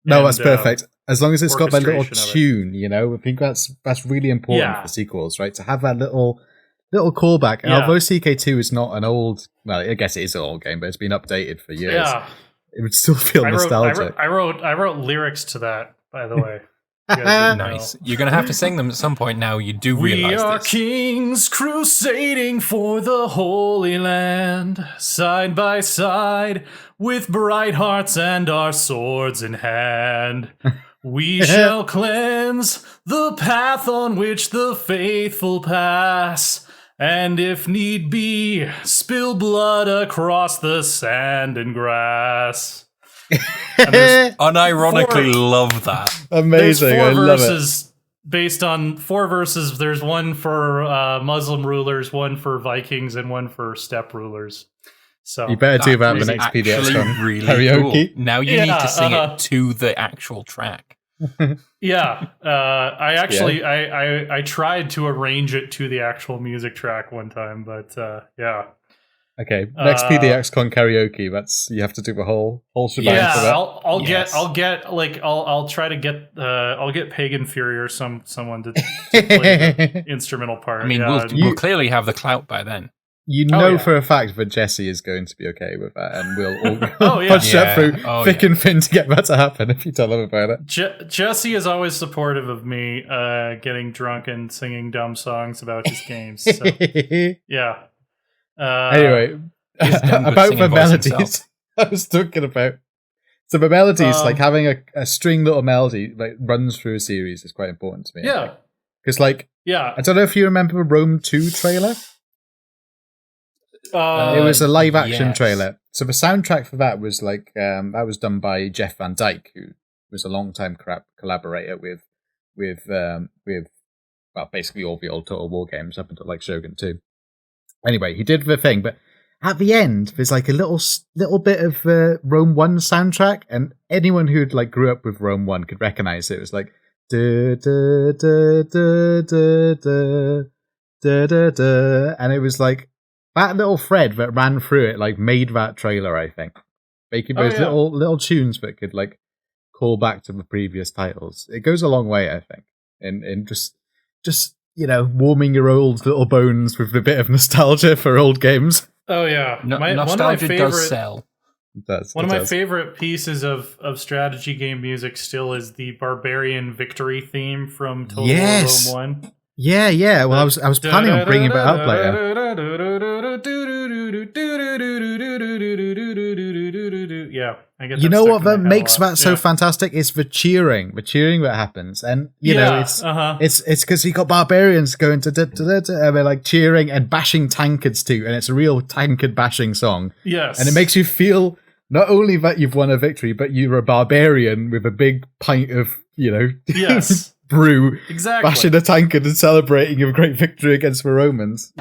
No, that's perfect. As long as it's got that little orchestration of it. tune, you know, I think that's really important for sequels, right? To have that little callback. And although CK2 is not an old, well, I guess it is an old game, but it's been updated for years. Yeah. It would still feel nostalgic. I wrote lyrics to that, by the way. You guys didn't Nice. know. You're going to have to sing them at some point now. You do We realize are this. kings crusading for the Holy Land, side by side, with bright hearts and our swords in hand. We shall cleanse the path on which the faithful pass, and if need be, spill blood across the sand and grass. Unironically love that. Amazing. There's I four love it. verses based on 4 verses. There's one for Muslim rulers, one for Vikings, and one for steppe rulers. So You better do that is the next actually PDX really karaoke. cool. Now you need to sing uh-huh. it to the actual track. yeah, I actually I tried to arrange it to the actual music track one time, but yeah. Okay, next PDXCon karaoke. That's you have to do the whole shebang for that. I'll try to get I'll get Pagan Fury or someone to play the instrumental part. I mean, yeah, we'll clearly have the clout by then. You know for a fact that Jesse is going to be okay with that, and we'll all punch that through thick and thin to get that to happen if you tell him about it. Jesse is always supportive of me getting drunk and singing dumb songs about his games. So, yeah. Anyway, about the melodies I was talking about. So the melodies, like having a string little melody like runs through a series is quite important to me. Yeah. Because I don't know if you remember the Rome 2 trailer. It was a live action trailer. So the soundtrack for that was that was done by Jeff Van Dyke, who was a long-time collaborator with basically all the old Total War games up until Shogun 2. Anyway, he did the thing, but at the end there's a little bit of Rome 1 soundtrack, and anyone who grew up with Rome 1 could recognize it. It was like da da da da da da da da, and it was that little thread that ran through it made that trailer, I think. Making those little tunes that could call back to the previous titles. It goes a long way, I think, in just warming your old little bones with a bit of nostalgia for old games. Oh yeah, nostalgia does sell. One of my favorite pieces of strategy game music still is the Barbarian victory theme from Total War Rome 1. Yeah. Well, I was planning on bringing that up later. Yeah, I get. You know what that makes that so fantastic? It's the cheering that happens, and it's because you got barbarians going to and they're cheering and bashing tankards too, and it's a real tankard bashing song. Yes, and it makes you feel not only that you've won a victory, but you're a barbarian with a big pint of brew, bashing a tankard and celebrating a great victory against the Romans.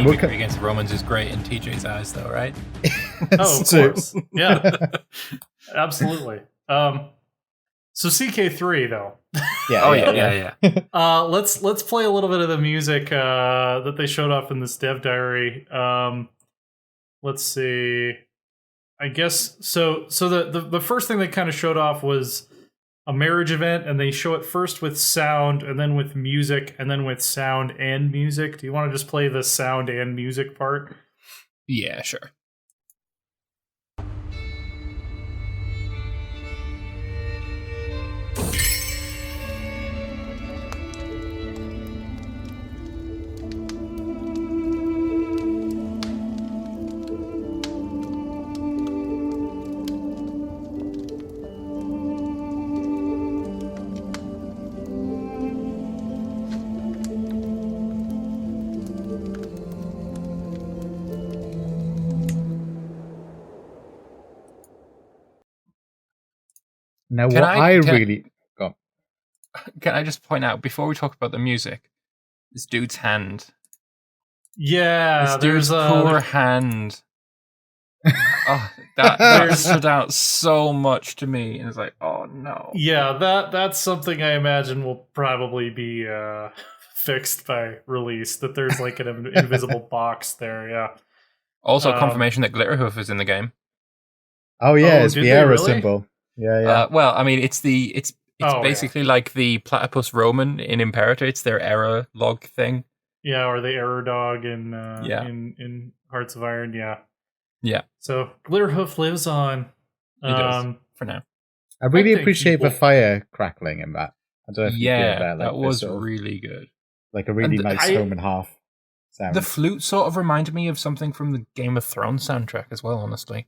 Victory against the Romans is great in TJ's eyes, though, right? Oh, of course. Yeah, absolutely. So CK3 though. Yeah. Let's play a little bit of the music that they showed off in this dev diary. Let's see. I guess so. The first thing they kind of showed off was a marriage event, and they show it first with sound, and then with music, and then with sound and music. Do you want to just play the sound and music part? Yeah, sure. Now, Can what I- I can- really got. Can I just point out, before we talk about the music, this dude's hand. Yeah, This dude's there's poor hand. Oh, that stood out so much to me. And it's like, oh no. Yeah, that's something I imagine will probably be fixed by release. That there's like an invisible box there. Yeah. Also, confirmation that Glitterhoof is in the game. Oh yeah, Oh, it's did the they arrow really? symbol. Yeah. Well, I mean, it's Oh, basically like the Platypus Roman in Imperator. It's their error log thing. Yeah, or the error dog in Yeah. in Hearts of Iron. Yeah. Yeah. So Glitterhoof lives on. He does, for now. I really think appreciate the people- fire crackling in that. I don't know if you feel Yeah, that. Like that was this sort of- really good. like a really And nice home and half sound. The flute sort of reminded me of something from the Game of Thrones soundtrack as well, honestly.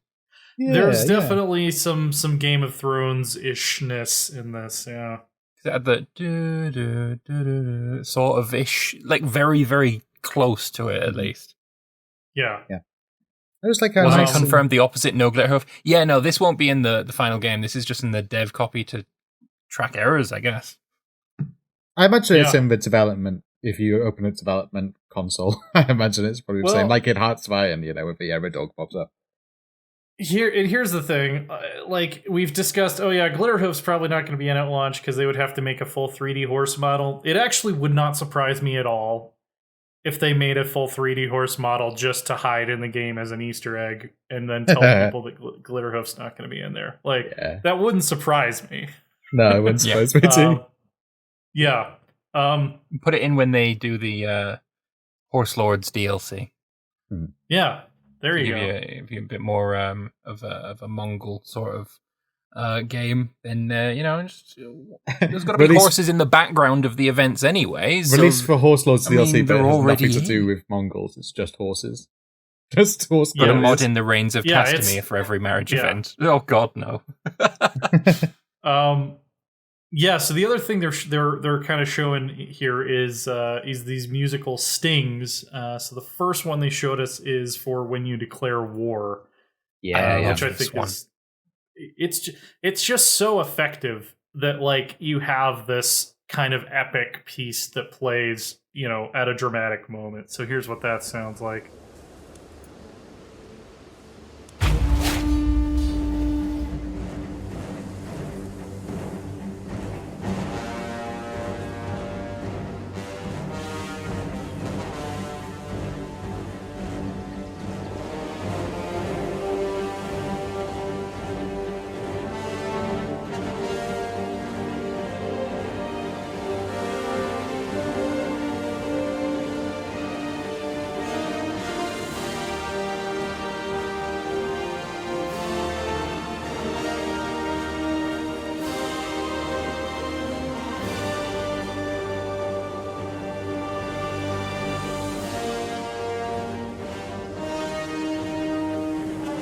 There's definitely some Game of Thrones ishness in this. Yeah. It had the do, sort of ish, like very, very close to it at least. Yeah. It was like Was a it nice confirmed the opposite? No Glitterhoof. Yeah, no, this won't be in the final game. This is just in the dev copy to track errors, I guess. I imagine it's Yeah. in the development. If you open a development console, I imagine it's probably the same. Well- Like in Hearts of Iron, if the error dog pops up. Here's the thing, like we've discussed. Oh yeah, Glitterhoof's probably not going to be in at launch because they would have to make a full 3D horse model. It actually would not surprise me at all if they made a full 3D horse model just to hide in the game as an Easter egg, and then tell people that Glitterhoof's not going to be in there. Like Yeah. that wouldn't surprise me. No, I wouldn't Yeah. suppose me too. Yeah. Put it in when they do the Horse Lords DLC. Yeah. There you Give go. give you a bit more of a Mongol sort of game. Then just, there's got to be Release- horses in the background of the events anyway. So, Released for Horse Lords I mean, DLC, but they're it has already nothing to do in. with Mongols. It's just horses. Just horse Put a Yeah, mod in the Reigns of Yeah, Castamere it's- for every marriage yeah. event. Oh God, no. Yeah, so the other thing they're kind of showing here is these musical stings. So the first one they showed us is for when you declare war. Which I this think one. is it's just so effective that like you have this kind of epic piece that plays, at a dramatic moment. So here's what that sounds like.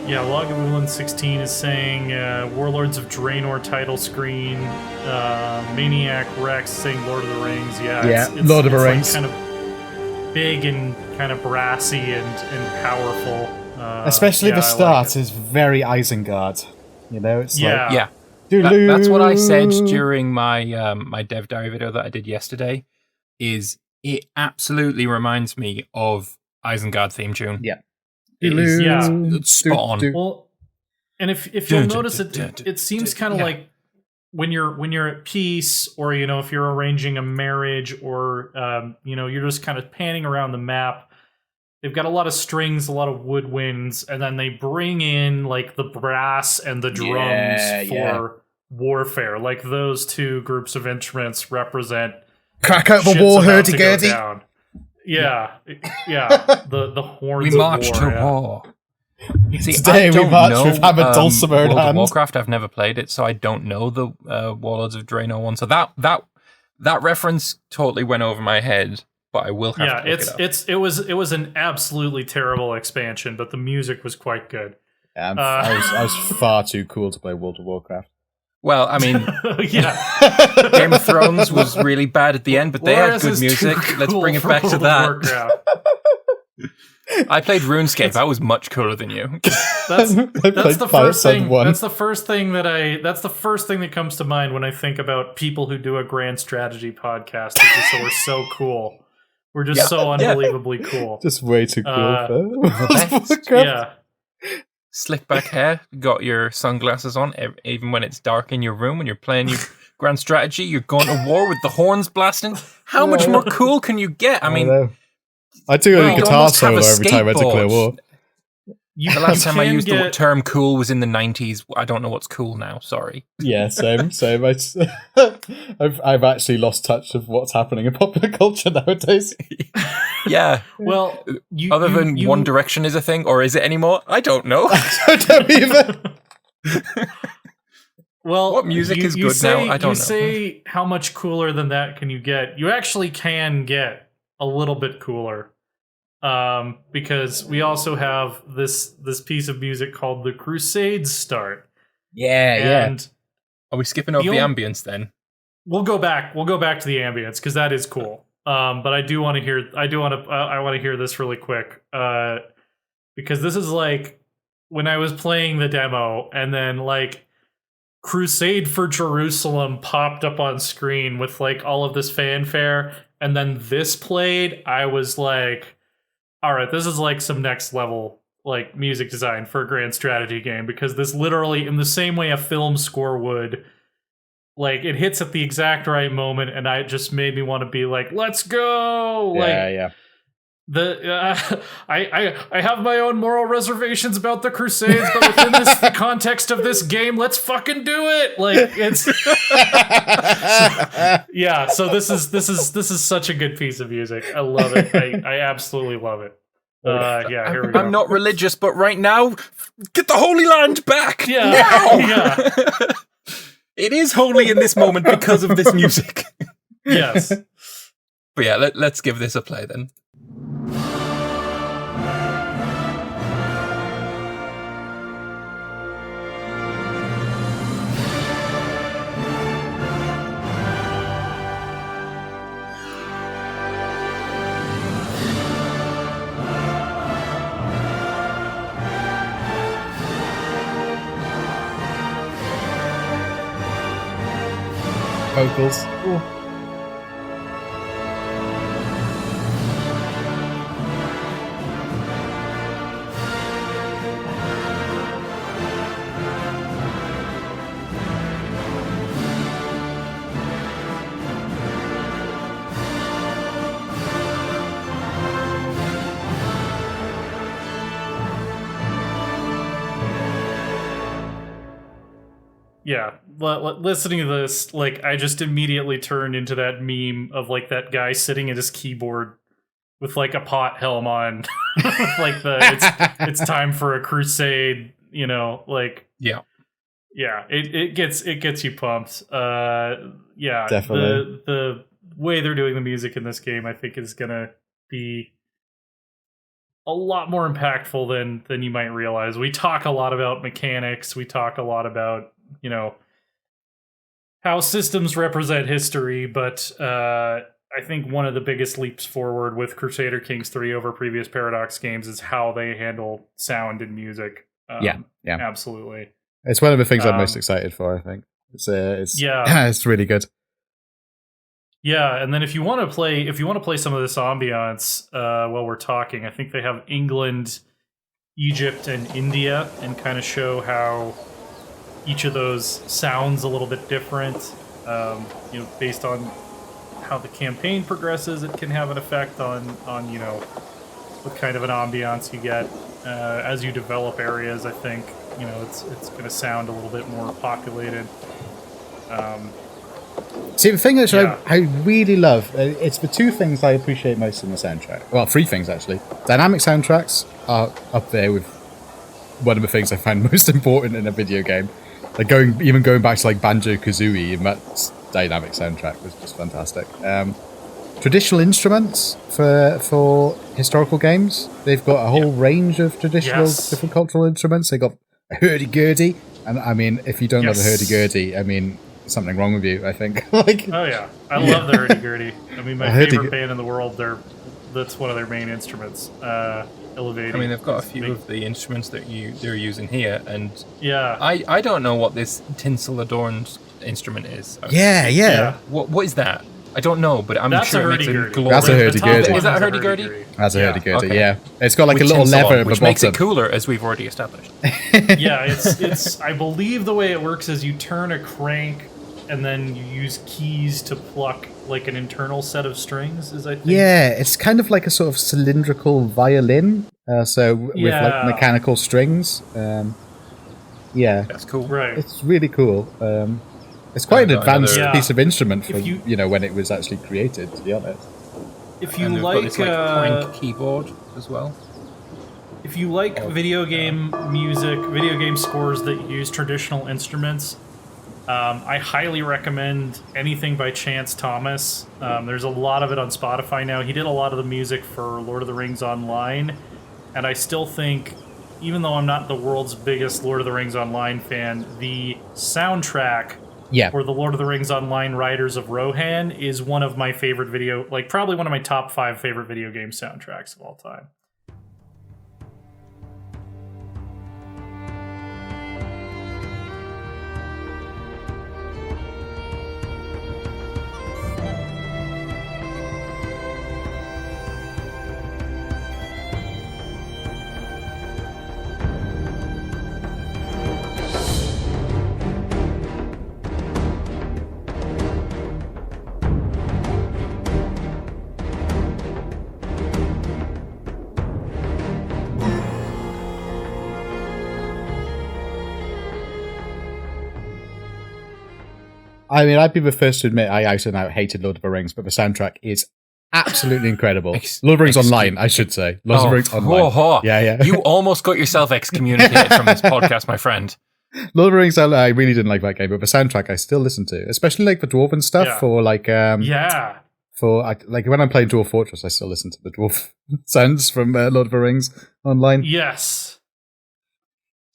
Yeah, Lagavulin 16 is saying Warlords of Draenor title screen. Maniac Rex saying Lord of the Rings. Yeah, Yeah, Lord of the like Rings. kind of big and kind of brassy and powerful. Especially yeah, the I like start it. is very Isengard. It's Yeah. like... Yeah, Doodaloo. that's what I said during my my dev diary video that I did yesterday. Is it absolutely reminds me of Isengard theme tune? Yeah. It is, Yeah. it's spot on. Well, and if you'll notice, it seems kind of yeah. like when you're at peace, or if you're arranging a marriage, or you're just kind of panning around the map. They've got a lot of strings, a lot of woodwinds, and then they bring in like the brass and the drums for warfare. Like those two groups of instruments represent Crack out the shit's war, about to go hurdy-gurdy. down. Yeah. The horns We of march war, to yeah. war. See, Today I we don't march know, with hammered dulcimer in World of hand. Warcraft. I've never played it, so I don't know the Warlords of Draenor one. So that reference totally went over my head. But I will have to look it up. It was an absolutely terrible expansion, but the music was quite good. I was far too cool to play World of Warcraft. Well, I mean, Yeah. Game of Thrones was really bad at the end, but they had Loras good is too music. Let's cool bring it for back to World of that. Warcraft. I played RuneScape. I was much cooler than you. That's the first thing. That's the first thing that comes to mind when I think about people who do a grand strategy podcast. So we're so cool. We're just so unbelievably cool. Just way too cool. Yeah. Slick back hair. Got your sunglasses on, even when it's dark in your room. When you're playing your grand strategy, you're going to war with the horns blasting. How much more cool can you get? I mean. I do a guitar solo every time I declare war. The last time I used the term cool was in the 90s. I don't know what's cool now, sorry. Yeah, same. I've actually lost touch of what's happening in popular culture nowadays. Yeah. Well, other than One Direction is a thing, or is it anymore? I don't know. I don't either. Well, what music is good now? I don't know. You say how much cooler than that can you get? You actually can get a little bit cooler, because we also have this piece of music called the Crusades start. Yeah. Are we skipping over the ambience then? We'll go back to the ambience because that is cool. But I want to hear this really quick, because this is like when I was playing the demo and then like Crusade for Jerusalem popped up on screen with like all of this fanfare. And then this played, I was like, all right, this is like some next level like music design for a grand strategy game, because this literally, in the same way a film score would, like it hits at the exact right moment, and it just made me want to be like, let's go! Yeah. I have my own moral reservations about the Crusades, but within the context of this game, let's fucking do it. Like it's yeah. So this is such a good piece of music. I love it. I absolutely love it. Yeah. Here we go. I'm not religious, but right now, get the Holy Land back. Yeah. Now! Yeah. It is holy in this moment because of this music. Yes. But yeah, let's give this a play then. Vocals. Ooh. Yeah, listening to this, like, I just immediately turned into that meme of, like, that guy sitting at his keyboard with, like, a pot helm on. Like, it's time for a crusade, you know, like... Yeah. Yeah, it gets you pumped. Yeah, definitely. The way they're doing the music in this game, I think, is gonna be a lot more impactful than you might realize. We talk a lot about mechanics. We talk a lot about, you know, how systems represent history, but I think one of the biggest leaps forward with Crusader Kings 3 over previous Paradox games is how they handle sound and music. Yeah, absolutely. It's one of the things I'm most excited for, I think. It's it's really good. Yeah, and then if you want to play some of this ambiance while we're talking, I think they have England, Egypt, and India, and kind of show how each of those sounds a little bit different. You know, based on how the campaign progresses, it can have an effect on you know, what kind of an ambiance you get as you develop areas. I think, you know, it's going to sound a little bit more populated. See, the thing that I really love, it's the two things I appreciate most in the soundtrack. Well, three things, actually. Dynamic soundtracks are up there with one of the things I find most important in a video game. Like going back to like Banjo-Kazooie, and that dynamic soundtrack was just fantastic. Traditional instruments for historical games, they've got a whole range of traditional different cultural instruments. They got a hurdy-gurdy, and I mean, if you don't have a hurdy-gurdy, I mean, something wrong with you, I think. Like, oh yeah, I love the hurdy-gurdy. I mean, my favorite band in the world, that's one of their main instruments. elevating. I mean, they've got a few of the instruments that they're using here, and yeah, I don't know what this tinsel adorned instrument is. Yeah. What is that? I don't know, but I'm that's sure it makes a That's glorious. a hurdy-gurdy. Is that a hurdy-gurdy? That's a hurdy-gurdy, okay. yeah. It's got like With a little tinsel lever on, at the which bottom. makes it cooler, as we've already established. Yeah, it's. I believe the way it works is you turn a crank, and then you use keys to pluck like an internal set of strings. Is I think. Yeah, it's kind of like a sort of cylindrical violin. With like mechanical strings. Yeah, that's cool. Right, it's really cool. It's quite an advanced piece of instrument for when it was actually created. To be honest, if you like this, crank keyboard as well. If you like video game music, video game scores that use traditional instruments, I highly recommend anything by Chance Thomas. There's a lot of it on Spotify now. He did a lot of the music for Lord of the Rings Online, and I still think, even though I'm not the world's biggest Lord of the Rings Online fan, the soundtrack for the Lord of the Rings Online Riders of Rohan is one of my favorite probably one of my top 5 favorite video game soundtracks of all time. I mean, I'd be the first to admit I out and out hated Lord of the Rings, but the soundtrack is absolutely incredible. Lord of the Rings Online, I should say. Lord of the Rings Online. Yeah. You almost got yourself excommunicated from this podcast, my friend. Lord of the Rings, I really didn't like that game, but the soundtrack I still listen to, especially like the dwarven stuff for like when I'm playing Dwarf Fortress, I still listen to the dwarf sounds from Lord of the Rings Online. Yes.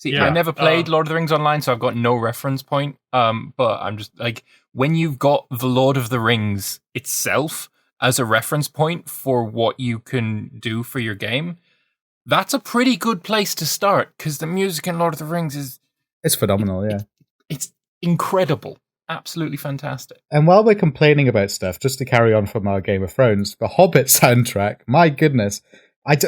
See, I never played Lord of the Rings Online, so I've got no reference point. But I'm just like, when you've got the Lord of the Rings itself as a reference point for what you can do for your game, that's a pretty good place to start, because the music in Lord of the Rings it's phenomenal, It's incredible. Absolutely fantastic. And while we're complaining about stuff, just to carry on from our Game of Thrones, the Hobbit soundtrack, my goodness,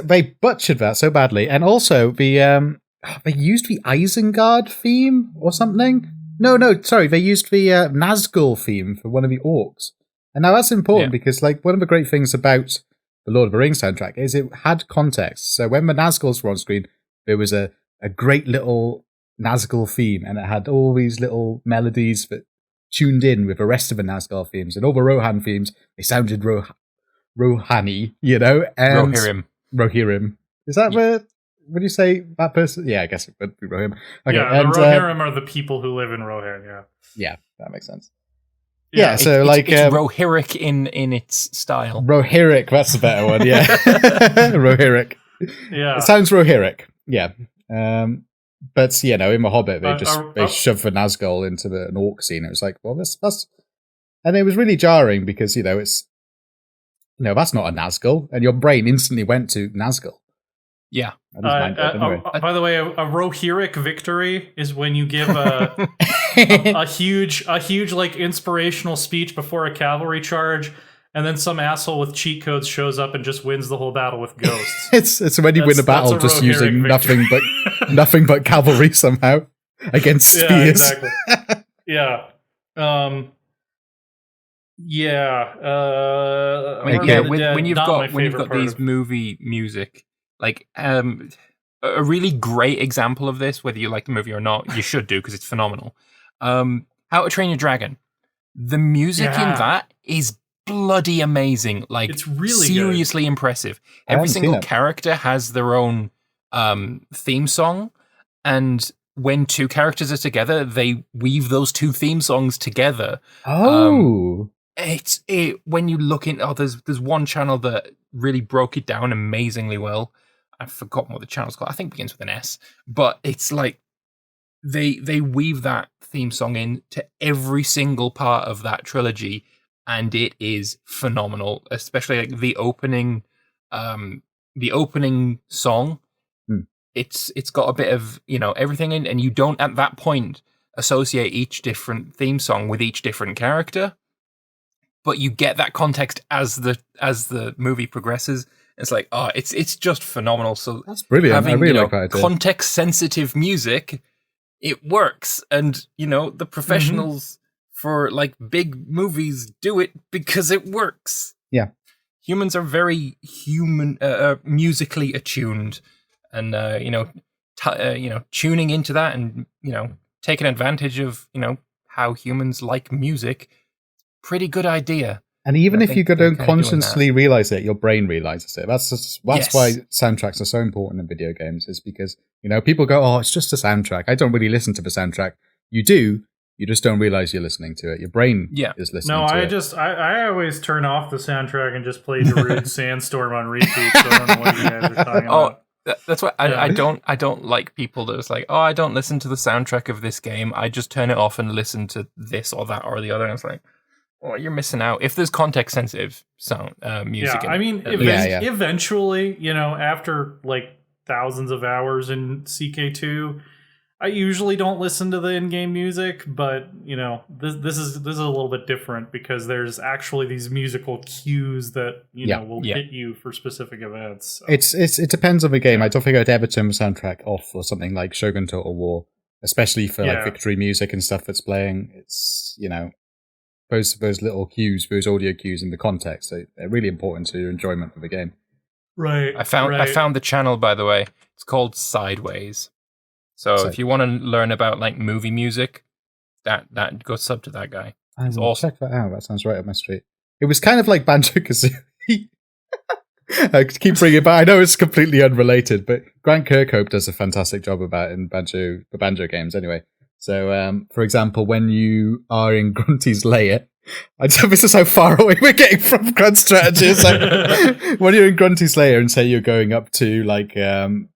they butchered that so badly. And also, they used the Isengard theme or something? No, sorry, they used the Nazgul theme for one of the orcs. And now that's important because, like, one of the great things about the Lord of the Rings soundtrack is it had context. So when the Nazguls were on screen, there was a great little Nazgul theme, and it had all these little melodies that tuned in with the rest of the Nazgul themes. And all the Rohan themes, they sounded Rohani, and Rohirrim. Is that the... Would you say that person? Yeah, I guess it would be Rohirrim. Okay, yeah, the Rohirrim are the people who live in Rohan, Yeah, that makes sense. Yeah, so it's Rohirric in its style. Rohirric, that's the better one, yeah. Rohirric. Yeah. It sounds Rohirric, yeah. But, in The Hobbit, they shoved the Nazgul into an orc scene. It was like, well, that's... And it was really jarring because, it's... that's not a Nazgul. And your brain instantly went to Nazgul. Yeah. By the way, a Rohirric victory is when you give a huge like inspirational speech before a cavalry charge, and then some asshole with cheat codes shows up and just wins the whole battle with ghosts. it's when you win a battle just using nothing but cavalry somehow against spears. Yeah, exactly. When you've got these movie music. Like, a really great example of this, whether you like the movie or not, you should do because it's phenomenal. How to Train Your Dragon. The music in that is bloody amazing. Like, it's really seriously impressive. Every single character has their own theme song, and when two characters are together, they weave those two theme songs together. When you look in, there's one channel that really broke it down amazingly well. I've forgotten what the channel's called. I think it begins with an S. But it's like they weave that theme song in to every single part of that trilogy, and it is phenomenal. Especially like the opening the opening song, it's got a bit of, everything in, and you don't at that point associate each different theme song with each different character, but you get that context as the movie progresses. It's like, it's just phenomenal. So that's brilliant. Having, I really like that idea. Context sensitive music, it works, and the professionals for like big movies do it because it works. Yeah, humans are very musically attuned, and tuning into that, and taking advantage of how humans like music. Pretty good idea. And even if you don't consciously realize it, your brain realizes it. That's why soundtracks are so important in video games, is because, people go, oh, it's just a soundtrack. I don't really listen to the soundtrack. You do. You just don't realize you're listening to it. Your brain is listening to it. I always turn off the soundtrack and just play Darude Sandstorm on repeat, so I don't know what you guys are talking about. That's why I don't like people that is like, oh, I don't listen to the soundtrack of this game. I just turn it off and listen to this or that or the other. And it's like, oh, you're missing out. If there's context sensitive sound music, eventually, after like thousands of hours in CK2, I usually don't listen to the in-game music, but this is a little bit different because there's actually these musical cues that will hit you for specific events. So. It depends on the game. I don't think I'd ever turn the soundtrack off for something like Shogun Total War, especially for like victory music and stuff that's playing. It's those little cues, those audio cues in the context, they're really important to your enjoyment of the game. Right. I found the channel, by the way. It's called Sideways. So if you want to learn about like movie music, that go sub to that guy. It's awesome. Check that out. That sounds right up my street. It was kind of like Banjo-Kazooie. I keep bringing it back. I know it's completely unrelated, but Grant Kirkhope does a fantastic job about it in the Banjo games anyway. So, for example, when you are in Grunty's lair, this is how far away we're getting from Grunt strategy. So, when you're in Grunty's lair and say you're going up to like, say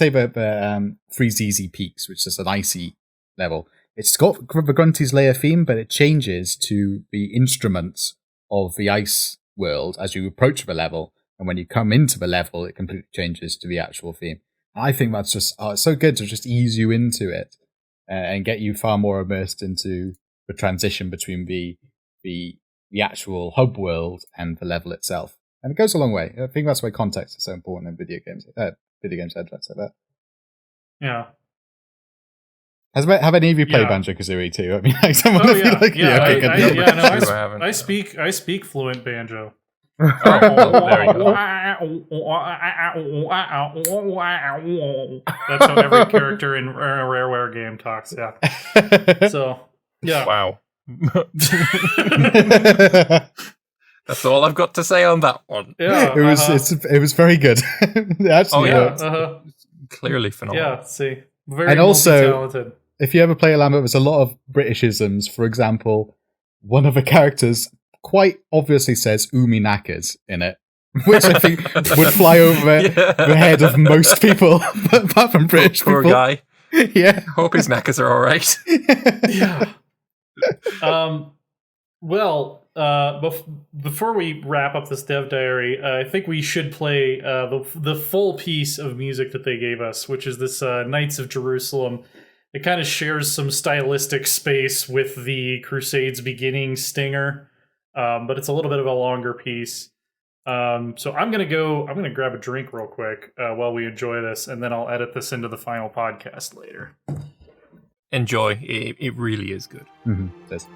the Freezeezy Peaks, which is an icy level. It's got the Grunty's lair theme, but it changes to the instruments of the ice world as you approach the level. And when you come into the level, it completely changes to the actual theme. I think that's just it's so good to just ease you into it and get you far more immersed into the transition between the actual hub world and the level itself. And it goes a long way. I think that's why context is so important in video games soundtracks like that. Yeah. Have any of you played Banjo-Kazooie too? I mean, like someone I speak fluent Banjo. There you go. That's how every character in a Rareware game talks. Yeah. So yeah. Wow. That's all I've got to say on that one. Yeah, it was very good. It actually worked. Clearly phenomenal. Yeah, see, very multi-talented. If you ever play a Lambert, there's a lot of Britishisms. For example, one of the characters quite obviously says "Umi knackers" in it, which I think would fly over the head of most people, apart from British people. Poor guy. Yeah, hope his knackers are all right. Yeah. Well, before we wrap up this dev diary, I think we should play the full piece of music that they gave us, which is this Knights of Jerusalem. It kind of shares some stylistic space with the Crusades beginning stinger, but it's a little bit of a longer piece. So I'm gonna grab a drink real quick while we enjoy this, and then I'll edit this into the final podcast later. Enjoy. It really is good. Mm-hmm. It is.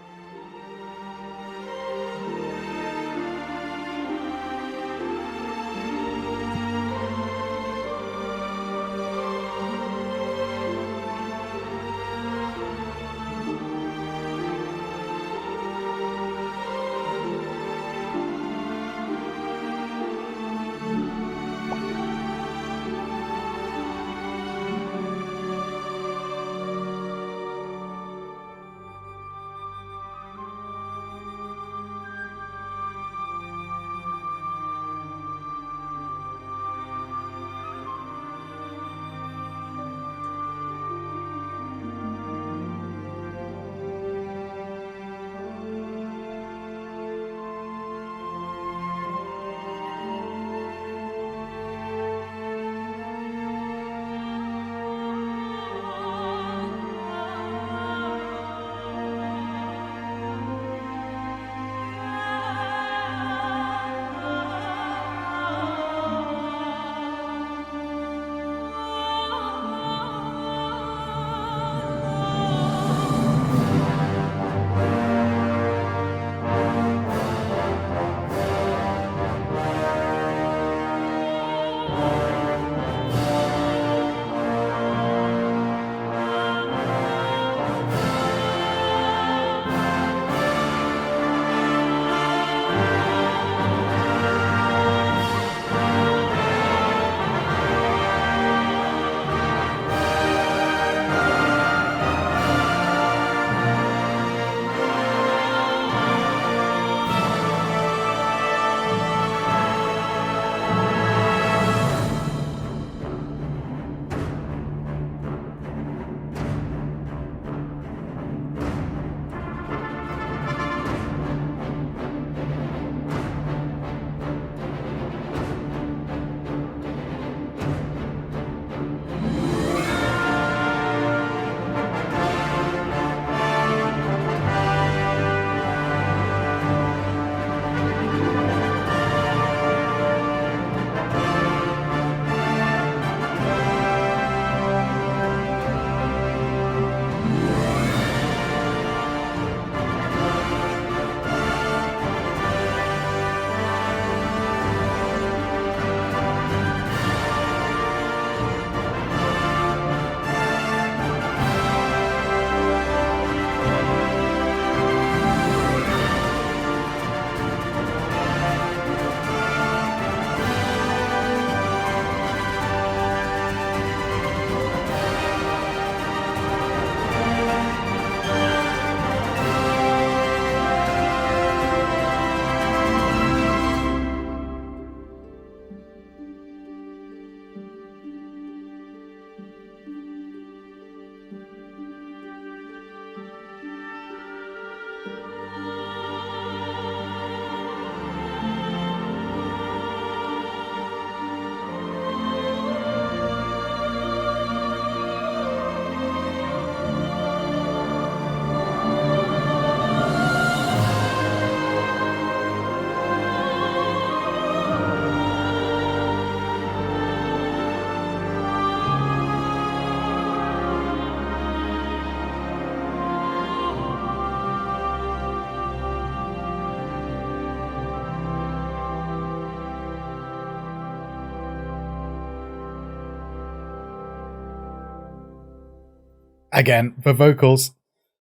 again, the vocals,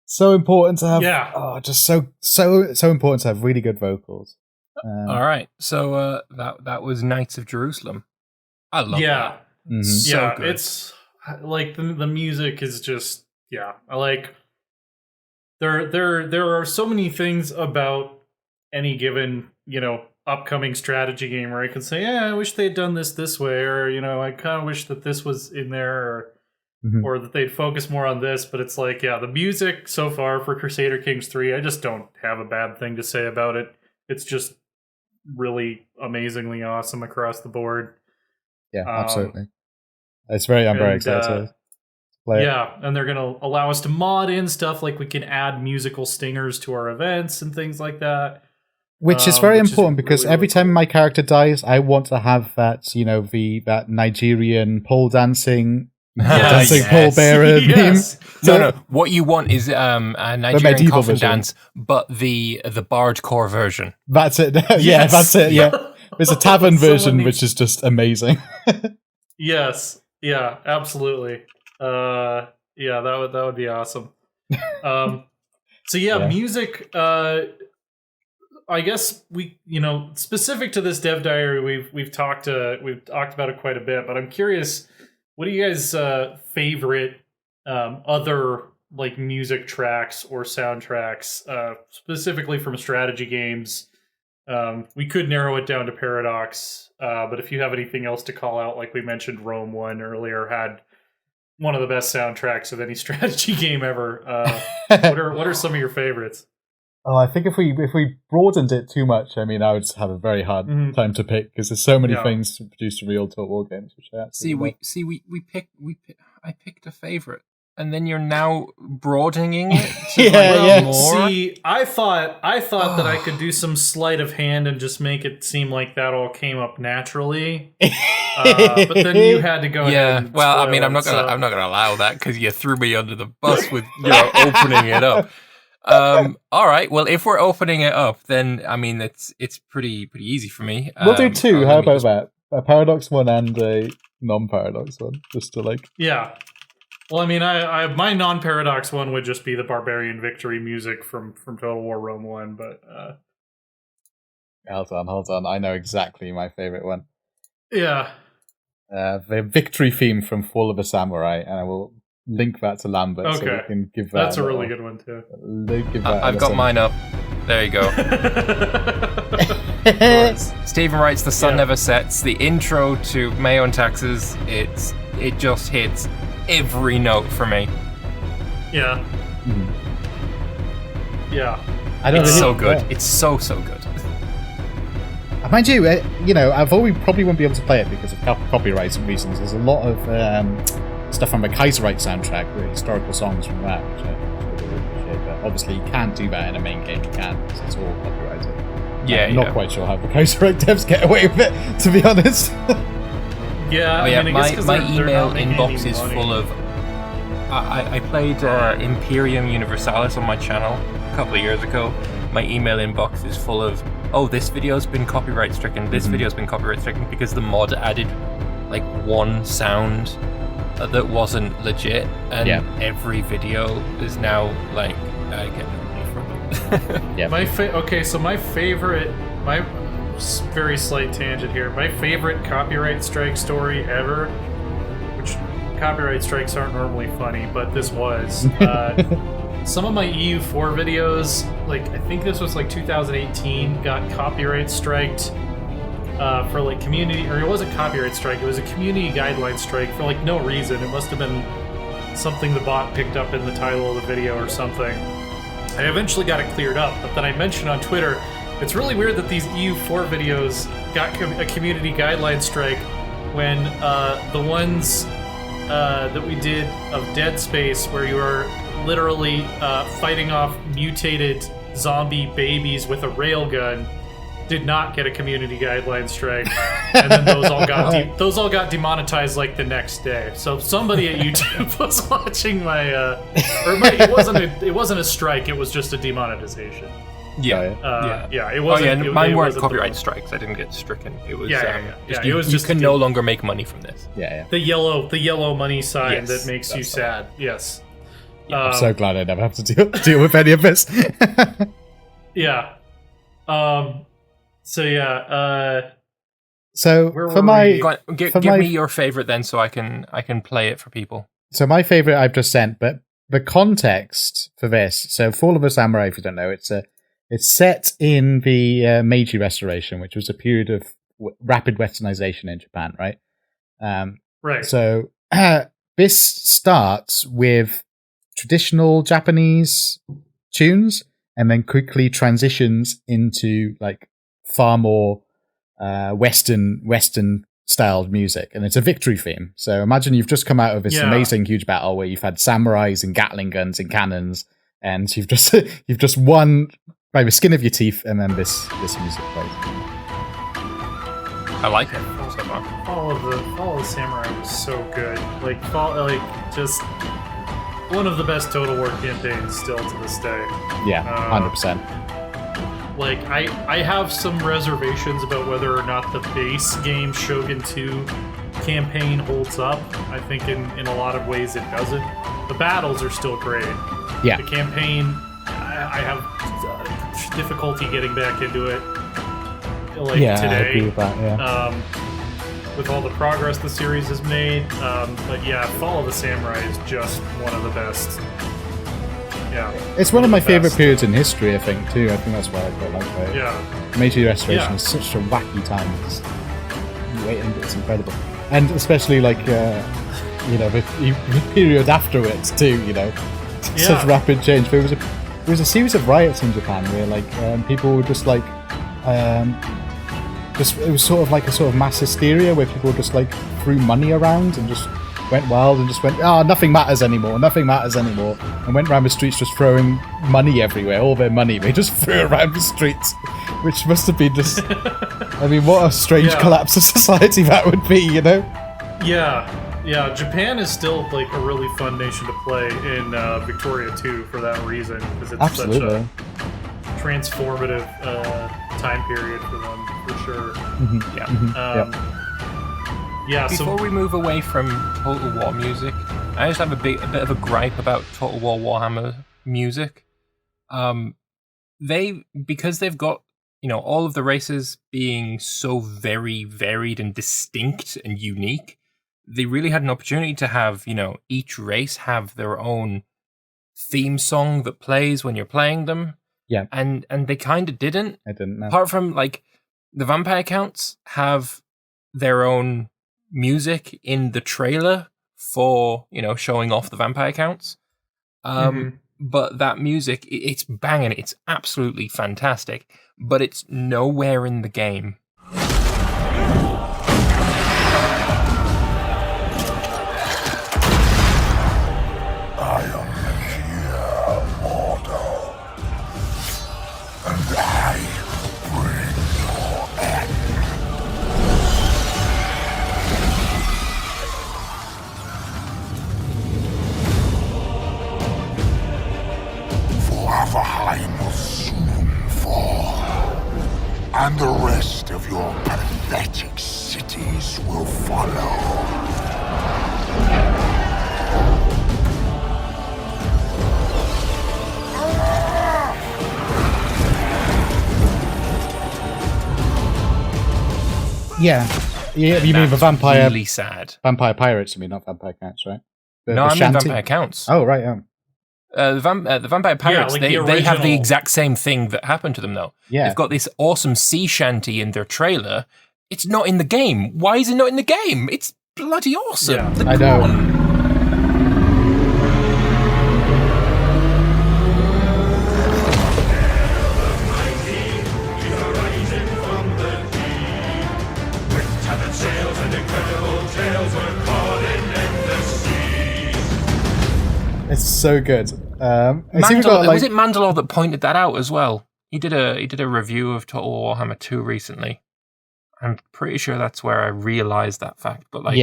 so important to have. Yeah. Oh, just so important to have really good vocals. All right, so that was Knights of Jerusalem. I love that. Mm-hmm. So good. It's like the music is just I like. There are so many things about any given upcoming strategy game where I can say, I wish they'd done this way, or I kind of wish that this was in there, or that they'd focus more on this. But it's like, the music so far for Crusader Kings 3, I just don't have a bad thing to say about it. It's just really amazingly awesome across the board. Yeah, absolutely. I'm very excited to play it. Yeah, and they're going to allow us to mod in stuff, like we can add musical stingers to our events and things like that. Which is very important because every time my character dies, I want to have that, that Nigerian pole dancing pole bearer theme. No. What you want is a Nigerian coffin dance, but the bardcore version. That's it. Yeah, that's it. Yeah, there's a tavern version which is just amazing. Yes. Yeah. Absolutely. That would be awesome. Music. I guess we, specific to this dev diary, we've talked about it quite a bit, but I'm curious, what are you guys' favorite other like music tracks or soundtracks, specifically from strategy games? We could narrow it down to Paradox, but if you have anything else to call out, like we mentioned, Rome 1 earlier had one of the best soundtracks of any strategy game ever. What are some of your favorites? Oh, I think if we broadened it too much, I would have a very hard time to pick because there's so many things to produce real Total War games. Which I picked a favorite, and then you're now broadening it to more. See, I thought that I could do some sleight of hand and just make it seem like that all came up naturally, but then you had to go. ahead and well, I'm not gonna allow that because you threw me under the bus with opening it up. All right. Well, if we're opening it up, then it's pretty easy for me. We'll do two. How about that? A Paradox one and a non-Paradox one, just to like. Yeah. Well, I my non-Paradox one would just be the Barbarian victory music from Total War Rome 1, but. Hold on. I know exactly my favorite one. Yeah. The victory theme from Fall of a Samurai, and I will link that to Lambert so we can give that. That's a really good one too. I've got mine up. There you go. Stephen writes, "The sun never sets." The intro to MEIOU and Taxes, it just hits every note for me. Yeah. Yeah. It's so good. It's so good. Mind you, I thought we probably won't be able to play it because of copyright reasons. There's a lot of stuff from the Kaiserreich soundtrack, the historical songs from that, which I really appreciate. But obviously, you can't do that in a main game. You can't, because it's all copyrighted. I'm not quite sure how the Kaiserreich devs get away with it, to be honest. My email inbox is full of. I played Imperium Universalis on my channel a couple of years ago. My email inbox is full of, this video's been copyright stricken. This video's been copyright stricken because the mod added like one sound that wasn't legit, and every video is now like getting money from it. My very slight tangent here. My favorite copyright strike story ever, which copyright strikes aren't normally funny, but this was. Some of my EU4 videos, like I think this was like 2018, got copyright striked for like community, or it wasn't copyright strike, it was a community guideline strike for like no reason. It must have been something the bot picked up in the title of the video or something. I eventually got it cleared up, but then I mentioned on Twitter, it's really weird that these EU4 videos got a community guideline strike when the ones that we did of Dead Space, where you are literally fighting off mutated zombie babies with a railgun, did not get a community guideline strike, and then those all got demonetized like the next day. So somebody at YouTube was watching it wasn't a strike, it was just a demonetization. It wasn't. Mine weren't copyright strikes. I didn't get stricken. It was you can no longer make money from this. The yellow money sign that makes you sad. Yes. I'm so glad I never have to deal with any of this. Yeah. So yeah. So for my, give me your favorite then, so I can play it for people. So my favorite I've just sent, but the context for this. So Fall of a Samurai, if you don't know, it's set in the Meiji Restoration, which was a period of rapid westernization in Japan, right? Right. So this starts with traditional Japanese tunes, and then quickly transitions into like far more Western styled music, and it's a victory theme. So imagine you've just come out of this amazing huge battle where you've had samurais and Gatling guns and cannons, and you've just won by the skin of your teeth, and then this music plays. I like it so far. Fall of the Samurai was so good. Just one of the best Total War campaigns still to this day. Yeah, 100%. I have some reservations about whether or not the base game Shogun 2 campaign holds up. I think in a lot of ways it doesn't. The battles are still great. Yeah. The campaign, I have difficulty getting back into it. Today. I agree with that, yeah. With all the progress the series has made. But yeah, Fall of the Samurai is just one of the best. Yeah. It's one of my favorite periods in history, I think, too. I think that's why I quite like it. Yeah. Meiji Restoration is such a wacky time. It's incredible. And especially, the period afterwards, too, Such rapid change. There was a series of riots in Japan where, people were just, it was sort of like a sort of mass hysteria where people just, threw money around and just went wild and just went, nothing matters anymore, and went around the streets just throwing money everywhere, all their money, they just threw around the streets, which must have been just, I mean, what a strange collapse of society that would be, Yeah, Japan is still, a really fun nation to play in Victoria, too, for that reason, because it's such a transformative time period for them, for sure. Mm-hmm. Yeah. Mm-hmm. Before we move away from Total War music, I just have a bit of a gripe about Total War Warhammer music. Because they've got all of the races being so very varied and distinct and unique, they really had an opportunity to have each race have their own theme song that plays when you're playing them. Yeah, and they kind of didn't. I didn't know. Apart from the vampire counts have their own music in the trailer for showing off the vampire counts, but that music, it's banging, it's absolutely fantastic, but it's nowhere in the game. I am here, mortal, and I bring your end. Valheim will soon fall, and the rest of your pathetic cities will follow. Yeah, you mean the vampire? Really sad. Vampire pirates, not vampire counts, right? I mean vampire counts. Oh, right, yeah. The vampire pirates, they have the exact same thing that happened to them, though. Yeah. They've got this awesome sea shanty in their trailer. It's not in the game. Why is it not in the game? It's bloody awesome. Yeah, I know. It's so good. Was it Mandalore that pointed that out as well? He did a review of Total Warhammer 2 recently. I'm pretty sure that's where I realized that fact. But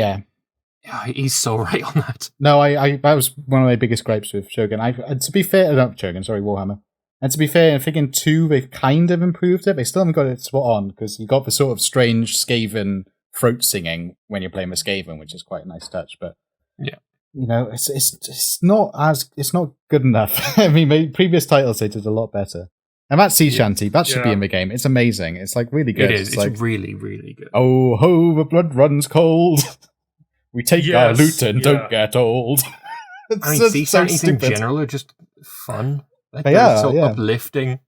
he's so right on that. No, I that was one of my biggest gripes with Shogun. To be fair, not Shogun, sorry, Warhammer. And to be fair, I think in 2 they've kind of improved it. They still haven't got it spot on because you got the sort of strange Skaven throat singing when you're playing with Skaven, which is quite a nice touch. But yeah. it's not good enough. I mean, previous titles they did a lot better. And that sea shanty, that should be in the game. It's amazing. It's like really good. It is. It's like, really, really good. Oh ho, the blood runs cold. We take our loot and don't get old. I mean, sea shanties in general are just fun. Like, they're so uplifting.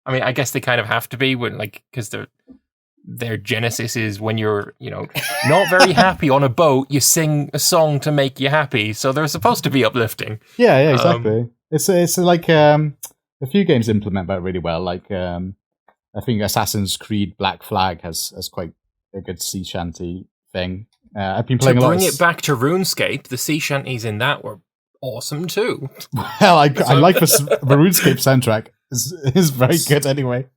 I mean, I guess they kind of have to be because their genesis is when you're, not very happy on a boat, you sing a song to make you happy. So they're supposed to be uplifting. Yeah, exactly. It's like a few games implement that really well. Like I think Assassin's Creed Black Flag has quite a good sea shanty thing. I've been playing a lot. To bring it back to RuneScape, the sea shanties in that were awesome too. Well, I like the RuneScape soundtrack. Is very good anyway.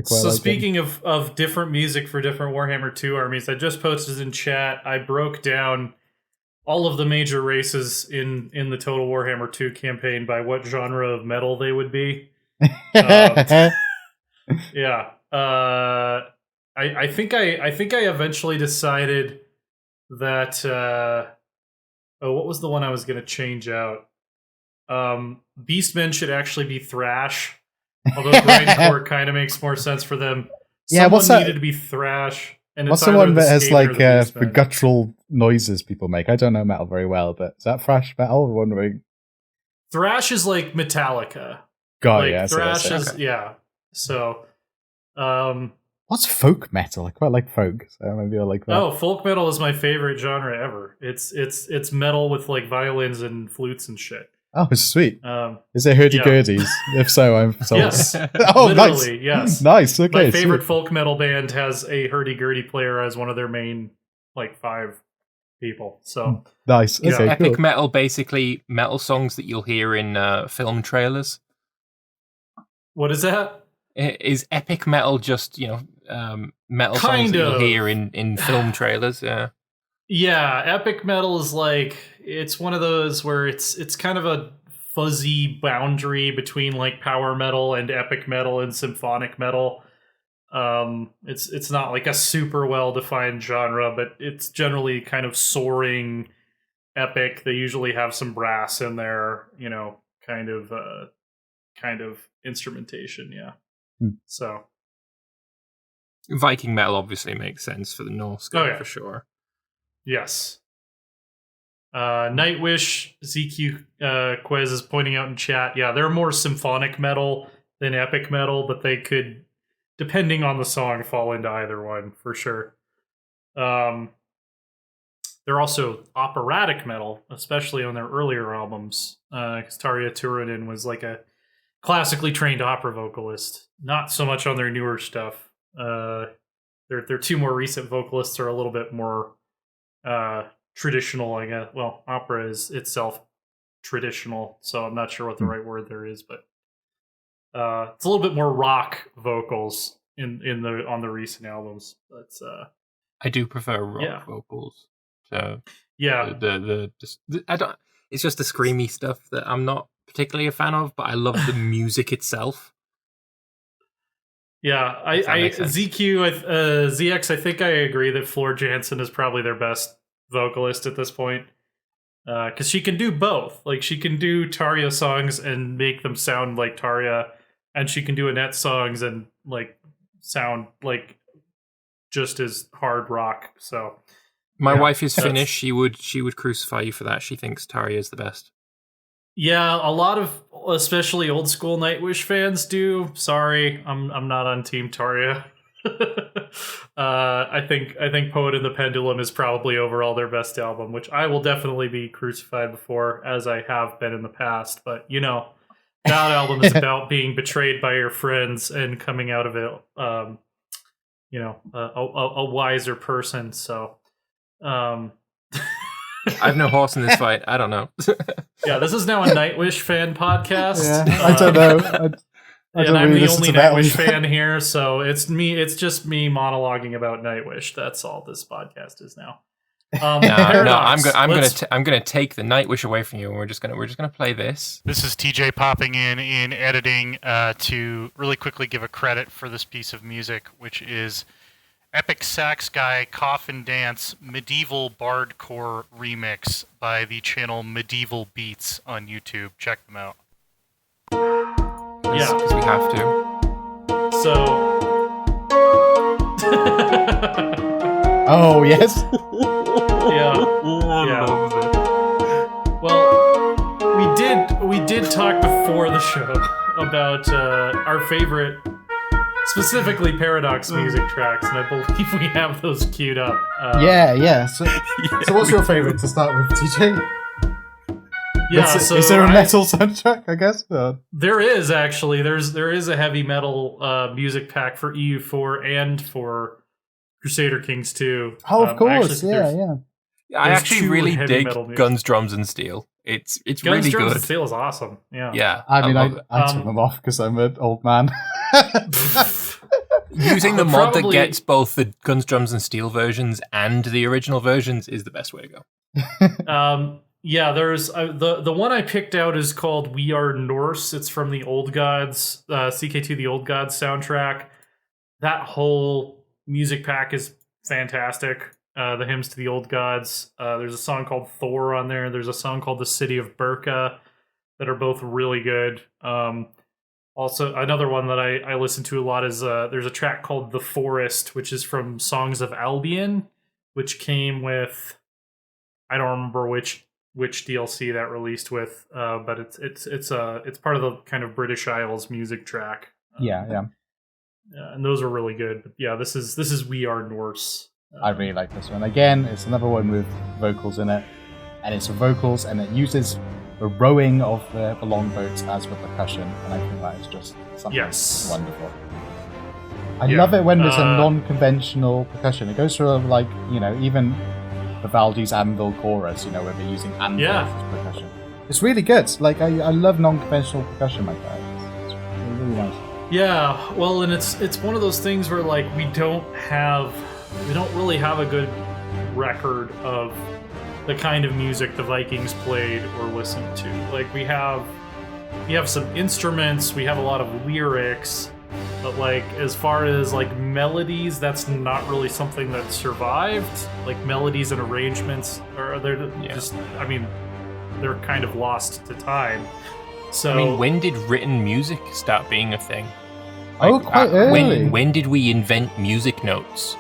So speaking of different music for different Warhammer 2 armies, I just posted in chat, I broke down all of the major races in the Total Warhammer 2 campaign by what genre of metal they would be. I think I eventually decided that what was the one I was going to change out? Beastmen should actually be thrash, although grindcore kind of makes more sense for them. Someone needed to be thrash. And what's the one that has the guttural noises people make? I don't know metal very well, but is that thrash metal? I'm wondering. Thrash is like Metallica. Thrash is So, what's folk metal? I quite like folk, so maybe I like that. Oh, folk metal is my favorite genre ever. It's metal with like violins and flutes and shit. Oh, sweet. Is there hurdy-gurdies? If so, I'm sold. Yes. Oh, literally, yes. Nice, okay. My favorite folk metal band has a hurdy-gurdy player as one of their main, 5 people. So nice. Okay, is epic metal basically metal songs that you'll hear in film trailers? What is that? Is epic metal just, metal songs that you'll hear in film trailers? Yeah. Yeah, epic metal is it's one of those where it's kind of a fuzzy boundary between power metal and epic metal and symphonic metal. It's not like a super well defined genre, but it's generally kind of soaring epic. They usually have some brass in there, kind of instrumentation. Yeah. So Viking metal obviously makes sense for the Norse guy for sure. Yes. Nightwish, ZQ Quez is pointing out in chat, they're more symphonic metal than epic metal, but they could, depending on the song, fall into either one, for sure. They're also operatic metal, especially on their earlier albums, because Tarja Turunen was a classically trained opera vocalist. Not so much on their newer stuff. Their 2 more recent vocalists are a little bit more traditional, I guess. Well, opera is itself traditional, so I'm not sure what the right word there is, but it's a little bit more rock vocals on the recent albums. But I do prefer rock vocals. So I don't. It's just the screamy stuff that I'm not particularly a fan of, but I love the music itself. Yeah, ZX, I think I agree that Floor Jansen is probably their best vocalist at this point. Because she can do both. She can do Tarja songs and make them sound like Tarja, and she can do Annette songs and sound just as hard rock. So my wife is Finnish. She would crucify you for that. She thinks Tarja is the best. Yeah, a lot of especially old school Nightwish fans do. Sorry, I'm not on Team Tarja. I think Poet and the Pendulum is probably overall their best album, which I will definitely be crucified before, as I have been in the past. But that album is about being betrayed by your friends and coming out of it, a wiser person. So, I have no horse in this fight. I don't know. Yeah, this is now a Nightwish fan podcast. Yeah, I don't know. And I'm the only Nightwish fan here, so it's just me monologuing about Nightwish. That's all this podcast is now. I'm gonna take the Nightwish away from you, and we're just gonna play this. This is TJ popping in editing to really quickly give a credit for this piece of music, which is Epic Sax Guy Coffin Dance Medieval Bardcore Remix by the channel Medieval Beats on YouTube. Check them out. Yeah, because we have to. So. Oh yes. Yeah. Well, we did talk before the show about our favorite, specifically Paradox music tracks, and I believe we have those queued up. Yeah. So what's your favorite to start with, TJ? Yeah, is there a metal soundtrack? I guess there is actually. There is a heavy metal music pack for EU4 and for Crusader Kings 2. Oh, of course, actually, yeah. I actually really dig Guns, Drums, and Steel. It's Guns, really Drums, good. and Steel is awesome. Yeah. I mean, I took them off because I'm an old man. Using the mod that gets both the Guns, Drums, and Steel versions and the original versions is the best way to go. Yeah, there's the one I picked out is called We Are Norse. It's from the Old Gods, CK2 The Old Gods soundtrack. That whole music pack is fantastic. The hymns to the Old Gods. There's a song called Thor on there. There's a song called The City of Birka that are both really good. Also, another one that I listen to a lot is there's a track called The Forest, which is from Songs of Albion, which came with, I don't remember which DLC that released with, but it's part of the kind of British Isles music track. Yeah, and those are really good. But yeah, this is We Are Norse. I really like this one. Again, it's another one with vocals in it, and it's vocals, and it uses the rowing of the longboats as the percussion, and I think that is just something wonderful. I love it when there's a non-conventional percussion. It goes through like, even Vivaldi's Anvil chorus, where they're using anvils as percussion. It's really good. Like I love non-conventional percussion like that. It's really nice. Yeah, well, and it's one of those things where like we don't really have a good record of the kind of music the Vikings played or listened to. Like we have some instruments, we have a lot of lyrics, but like as far as like melodies, that's not really something that survived. Like melodies and arrangements they're kind of lost to time. So when did written music start being a thing? Like, quite early. When did we invent music notes?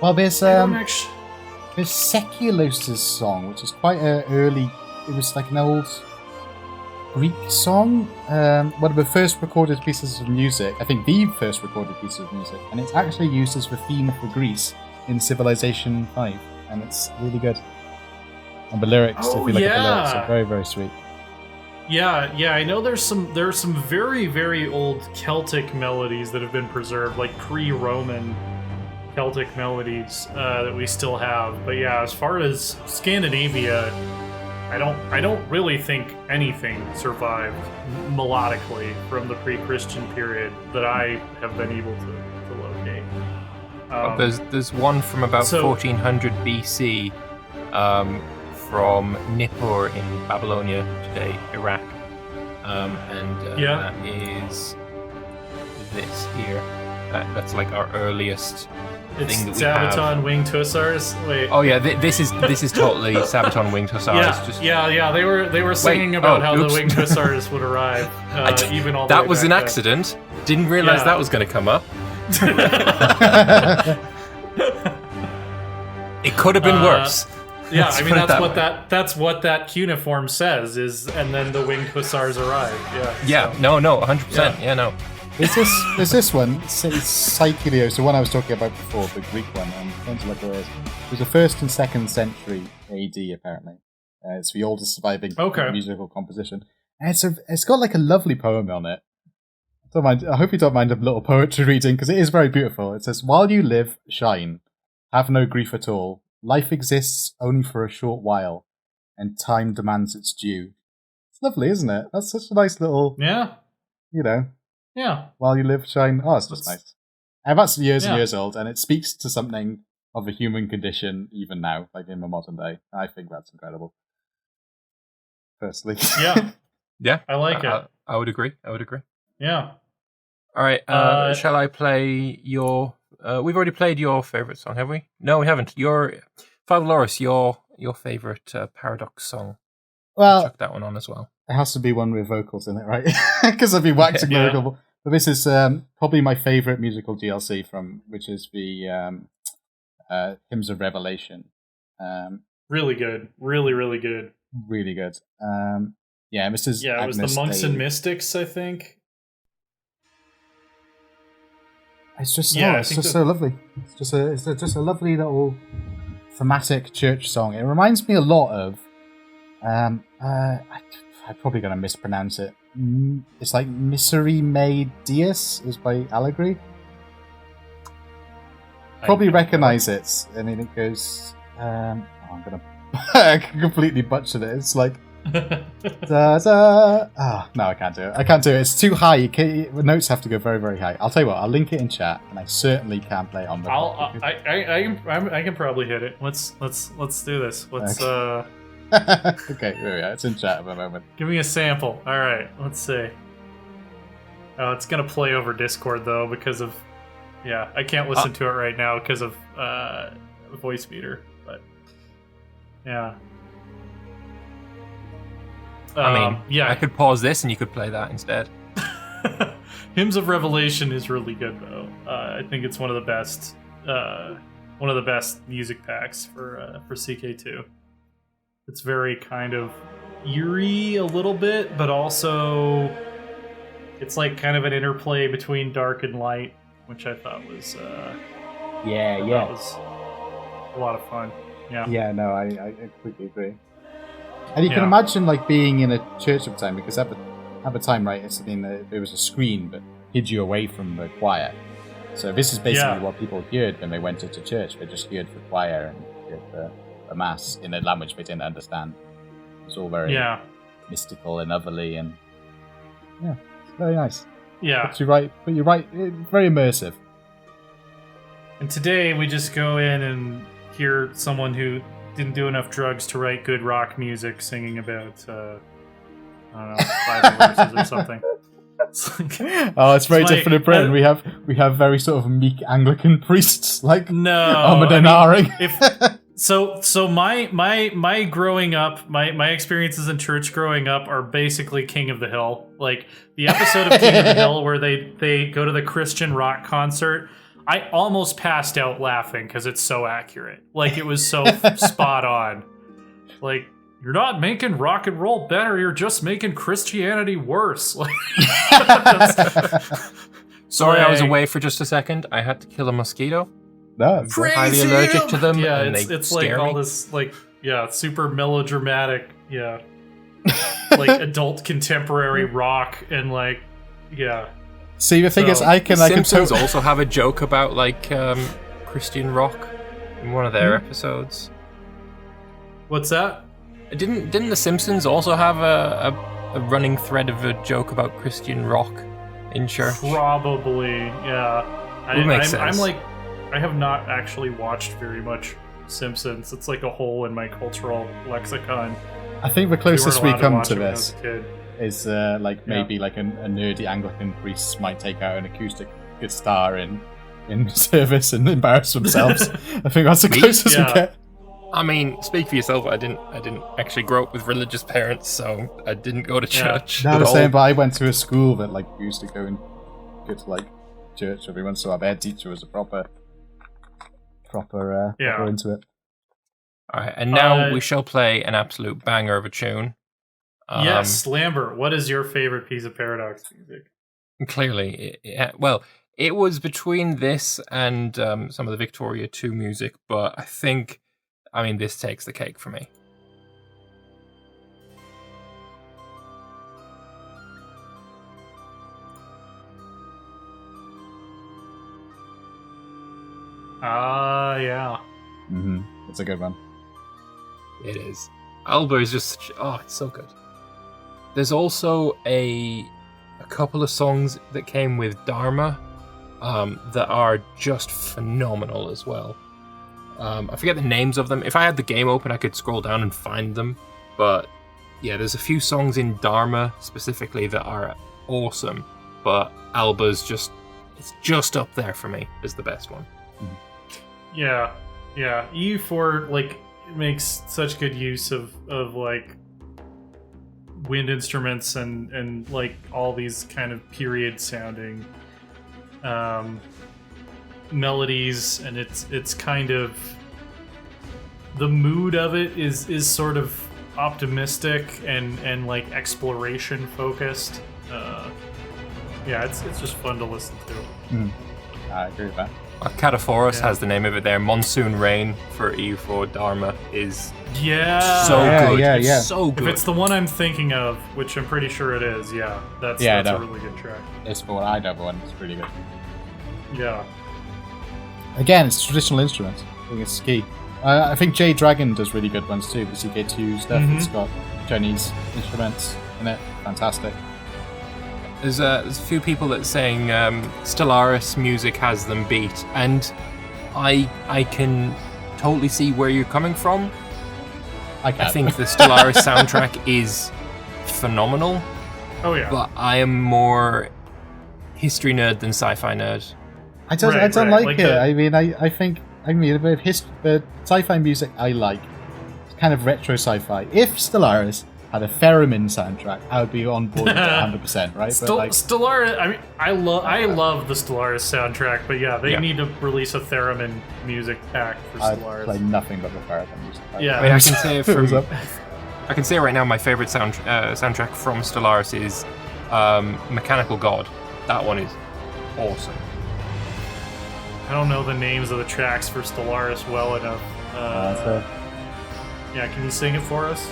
Well, there's Seculos' song, which is quite early. It was like an old Greek song, one of the first recorded pieces of music. I think the first recorded piece of music, and it's actually used as the theme for Greece in Civilization 5, and it's really good. And the lyrics, if you look at the lyrics, are very, very sweet. Yeah, I know there's some very, very old Celtic melodies that have been preserved, like pre-Roman Celtic melodies that we still have. But yeah, as far as Scandinavia, I don't really think anything survived melodically from the pre-Christian period that I have been able to locate. There's one from about 1400 BC. From Nippur in Babylonia today, Iraq, that is this here. That's like our earliest thing that we have. Sabaton Winged Hussars. Wait. Oh yeah, this is totally Sabaton Winged Hussars. Yeah. They were singing about how the Winged Hussars would arrive. Even all the that way was back an then. accident. Didn't realize that was going to come up. It could have been worse. Yeah, I mean that's what that cuneiform says is, and then the Winged Hussars arrive. Yeah. So. No, 100%. Yeah, no. There's this one, Psychelios, the one I was talking about before, the Greek one. I'm trying to look where it is. It was the 1st and 2nd century AD, apparently. It's the oldest surviving musical composition. And it's got like a lovely poem on it. I hope you don't mind a little poetry reading, because it is very beautiful. It says, "While you live, shine. Have no grief at all. Life exists only for a short while, and time demands its due." It's lovely, isn't it? That's such a nice little... Yeah. Yeah. While you live, shine. Oh, it's just nice. And that's years and years old, and it speaks to something of the human condition even now, like in the modern day. I think that's incredible. Personally. Yeah. Yeah. I like it. I would agree. Yeah. All right. Shall I play your we've already played your favorite song, have we? No, we haven't. Your Father Loris, your favorite Paradox song. Well, chuck that one on as well. It has to be one with vocals in it, right? Because I've been waxing lyrical. But this is probably my favorite musical DLC which is the Hymns of Revelation. Really good. Really, really good. Really good. This is it was Agnus the Monks Dei. and Mystics, I think. It's just so lovely. It's just a lovely little thematic church song. It reminds me a lot of I'm probably going to mispronounce it. It's like Matsuri Made Deus is by Allegri. Probably recognize it. I mean, it goes. I'm going to completely butcher it. It's like. Da, da. Oh, no, I can't do it. It's too high. Notes have to go very, very high. I'll tell you what. I'll link it in chat, and I certainly can't play it on the. I can probably hit it. Let's do this. Okay, there we are. It's in chat at the moment. Give me a sample. All right, let's see. Oh, it's gonna play over Discord though because of. Yeah, I can't listen to it right now because of voice meter. But yeah. I could pause this and you could play that instead. Hymns of Revelation is really good though. I think it's one of the best music packs for CK2. It's very kind of eerie a little bit, but also it's like kind of an interplay between dark and light, which I thought was was a lot of fun. Yeah, no, I completely agree. And you can imagine like being in a church at the time, because at the time, right, there was a screen that hid you away from the choir. So this is basically what people heard when they went into church. They just heard the choir and heard the mass in a language they didn't understand. It was all very mystical and otherly, and it's very nice. Yeah, but you're right, very immersive. And today we just go in and hear someone who didn't do enough drugs to write good rock music singing about I don't know, Bible verses or something. It's very different in Britain. We have very sort of meek Anglican priests like So my growing up, my experiences in church growing up are basically King of the Hill. Like the episode of King of the Hill where they go to the Christian rock concert. I almost passed out laughing because it's so accurate. Like, it was so spot on. Like, you're not making rock and roll better, you're just making Christianity worse. Sorry, I was away for just a second. I had to kill a mosquito. I'm highly allergic to them. Yeah, and it's like all this, like, super melodramatic, like adult contemporary rock and like, See, the thing is, Simpsons also have a joke about like Christian rock in one of their episodes. What's that? Didn't the Simpsons also have a running thread of a joke about Christian rock in church? Probably, yeah. Would make sense. I have not actually watched very much Simpsons. It's like a hole in my cultural lexicon. I think the closest we come to this is maybe like a nerdy Anglican priest might take out an acoustic guitar in service and embarrass themselves. I think that's the closest we get. I mean, speak for yourself. I didn't actually grow up with religious parents, so I didn't go to church. No, the same. But I went to a school that like used to go to like church every once in a while. Our head teacher was a proper into it. All right, and now we shall play an absolute banger of a tune. Yes, Lambert, what is your favorite piece of Paradox music? Clearly, it was between this and some of the Victoria 2 music, but I mean, this takes the cake for me. Yeah. Mm-hmm. It's a good one. It is. Alba is just it's so good. There's also a couple of songs that came with Dharma that are just phenomenal as well. I forget the names of them. If I had the game open, I could scroll down and find them. But yeah, there's a few songs in Dharma specifically that are awesome. But Alba's just it's just up there for me as the best one. Yeah. EU4 like makes such good use of like wind instruments and like all these kind of period sounding melodies, and it's kind of the mood of it is sort of optimistic and like exploration focused. Yeah, it's just fun to listen to. I agree with that. Cataphoros has the name of it there. Monsoon Rain for EU4 Dharma is so good. Yeah. It's so good. If it's the one I'm thinking of, which I'm pretty sure it is, that's a really good track. It's for what I don't want. It's really good. Yeah. Again, it's traditional instruments. I think it's key. I think J Dragon does really good ones too. The CK2 stuff. It's got Chinese instruments in it. Fantastic. There's a few people that saying Stellaris music has them beat, and I can totally see where you're coming from. I think the Stellaris soundtrack is phenomenal. Oh yeah. But I am more history nerd than sci-fi nerd. I don't like it. I think the sci-fi music I like. It's kind of retro sci-fi. If Stellaris had a theremin soundtrack, I would be on board with it 100%, right? Stellaris, I mean, I love the Stellaris soundtrack, but they need to release a theremin music pack for Stellaris. I play nothing but the theremin music pack. Yeah. I mean, I can say right now my favorite soundtrack from Stellaris is Mechanical God. That one is awesome. I don't know the names of the tracks for Stellaris well enough. Yeah, can you sing it for us?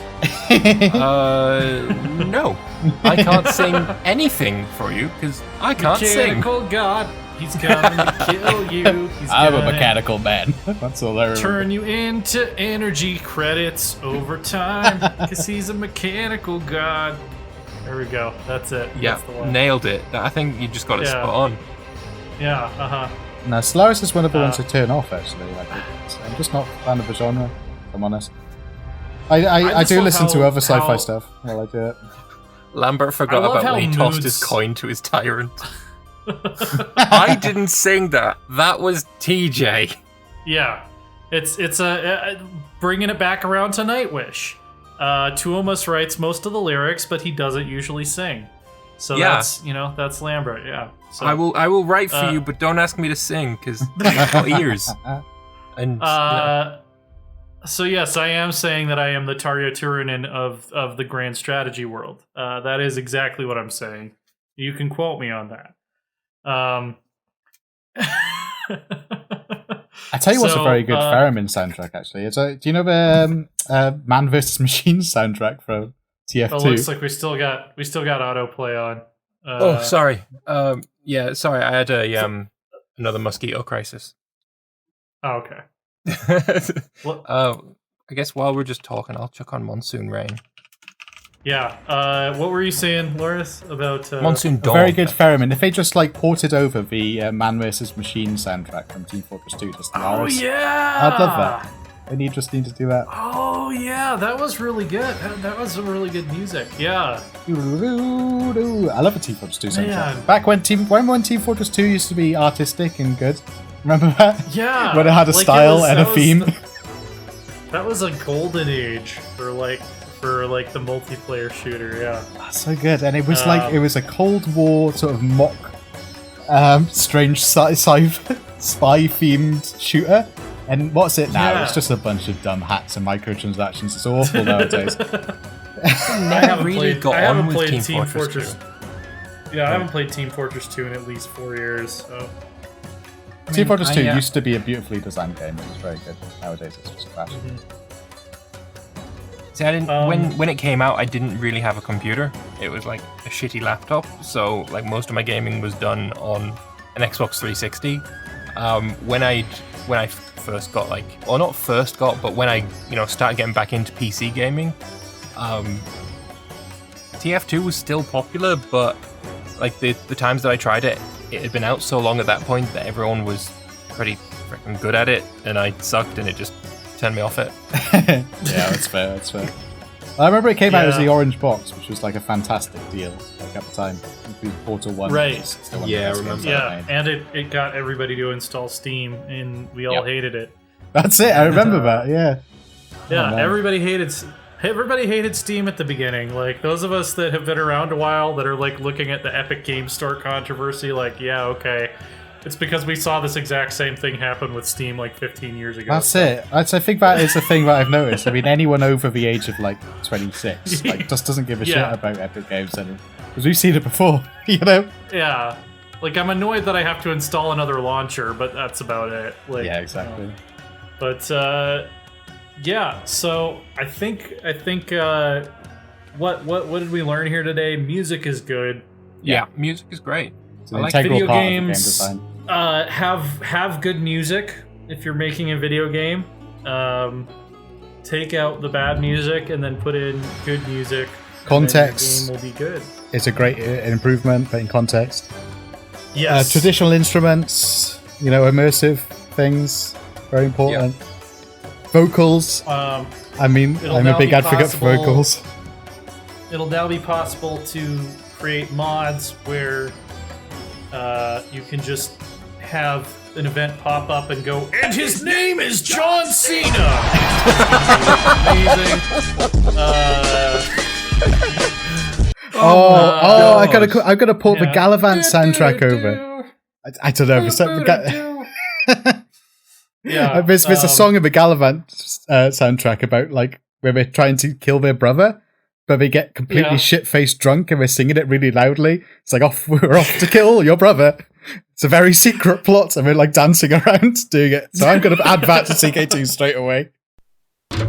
No. I can't sing anything for you, because I can't sing. Mechanical God, he's coming to kill you. I'm a mechanical man. That's all I remember. Turn you into energy credits over time, because he's a mechanical God. There we go. That's it. Yeah, That's the one. nailed it. I think you just got it spot on. Yeah, No, Stellaris is one of the ones to turn off, actually. I'm just not a fan of the genre, if I'm honest. I do listen to other sci-fi stuff while I do it. Lambert forgot about when he tossed his coin to his tyrant. I didn't sing that. That was TJ. Yeah. It's bringing it back around to Nightwish. Tuomas writes most of the lyrics, but he doesn't usually sing. So that's Lambert, yeah. So, I will write for you, but don't ask me to sing, because I've got ears. And So yes, I am saying that I am the Tarja Turunen of the grand strategy world. That is exactly what I'm saying. You can quote me on that. I tell you what's a very good theremin soundtrack, actually. Do you know the Man vs. Machine soundtrack from TF2? It looks like we still got autoplay on. Sorry. Sorry. I had another mosquito crisis. Oh, okay. I guess while we're just talking, I'll chuck on Monsoon Rain. Yeah. What were you saying, Loris, about Monsoon Dawn? Very good theremin. If they just ported over the Man vs. Machine soundtrack from Team Fortress 2 to Stellaris, oh yeah, I'd love that. They just need to do that. Oh yeah, that was really good. That was some really good music. Yeah. I love a Team Fortress 2 soundtrack. Man. Back when Team Fortress 2 used to be artistic and good. Remember that? Yeah. When it had a style and a theme. That was a golden age for the multiplayer shooter. Yeah. That's so good, and it was it was a Cold War sort of mock, strange spy themed shooter. And what's it now? It's just a bunch of dumb hacks and microtransactions. It's awful nowadays. I haven't played Team Fortress 2. Yeah, I haven't played Team Fortress 2 in at least 4 years. So. Team Fortress 2 used to be a beautifully designed game. It was very good. Nowadays, it's just trash. See, I didn't. When it came out, I didn't really have a computer. It was like a shitty laptop. So like most of my gaming was done on an Xbox 360. When I first got not first got, but when I started getting back into PC gaming, TF2 was still popular, but like the times that I tried it, it had been out so long at that point that everyone was pretty freaking good at it, and I sucked, and it just turned me off it. Yeah, that's fair. I remember it came out as Yeah. the orange box, which was like a fantastic deal like at the time. We Portal 1. Right. was still one of the Yeah, I best remember. games ever Yeah, made. and it got everybody to install Steam, and we all Yep. hated it. That's it. I remember that. Yeah. Yeah, man. everybody hated Steam at the beginning. Like those of us that have been around a while that are like looking at the Epic Game Store controversy, like, yeah, okay. It's because we saw this exact same thing happen with Steam like 15 years ago. That's it. I think that is the thing that I've noticed. I mean, anyone over the age of like 26 like just doesn't give a shit Yeah. about Epic Games anymore. Because we've seen it before, you know? Yeah. Like I'm annoyed that I have to install another launcher, but that's about it. Like, Yeah, exactly. But yeah, so I think what did we learn here today? Music is good. Yeah, music is great. It's I an like integral video part of the game games. design. Have good music if you're making a video game. Take out the bad music and then put in good music. Context. And then your game will be good. It's a great improvement, but in context. Yes. Traditional instruments, you know, immersive things, very important. Vocals. I mean, It'll I'm a now big be advocate for possible- vocals. It'll now be possible to create mods where you can just have an event pop up and go, and his name is John Cena. Amazing. I gotta port the Galavant soundtrack over. I don't know. Yeah, There's a song in the Galavant soundtrack about like where they're trying to kill their brother, but they get completely shit-faced drunk and they're singing it really loudly. It's like, we're off to kill your brother. It's a very secret plot, and we're like dancing around doing it. So I'm going to add that to CK2 straight away. We're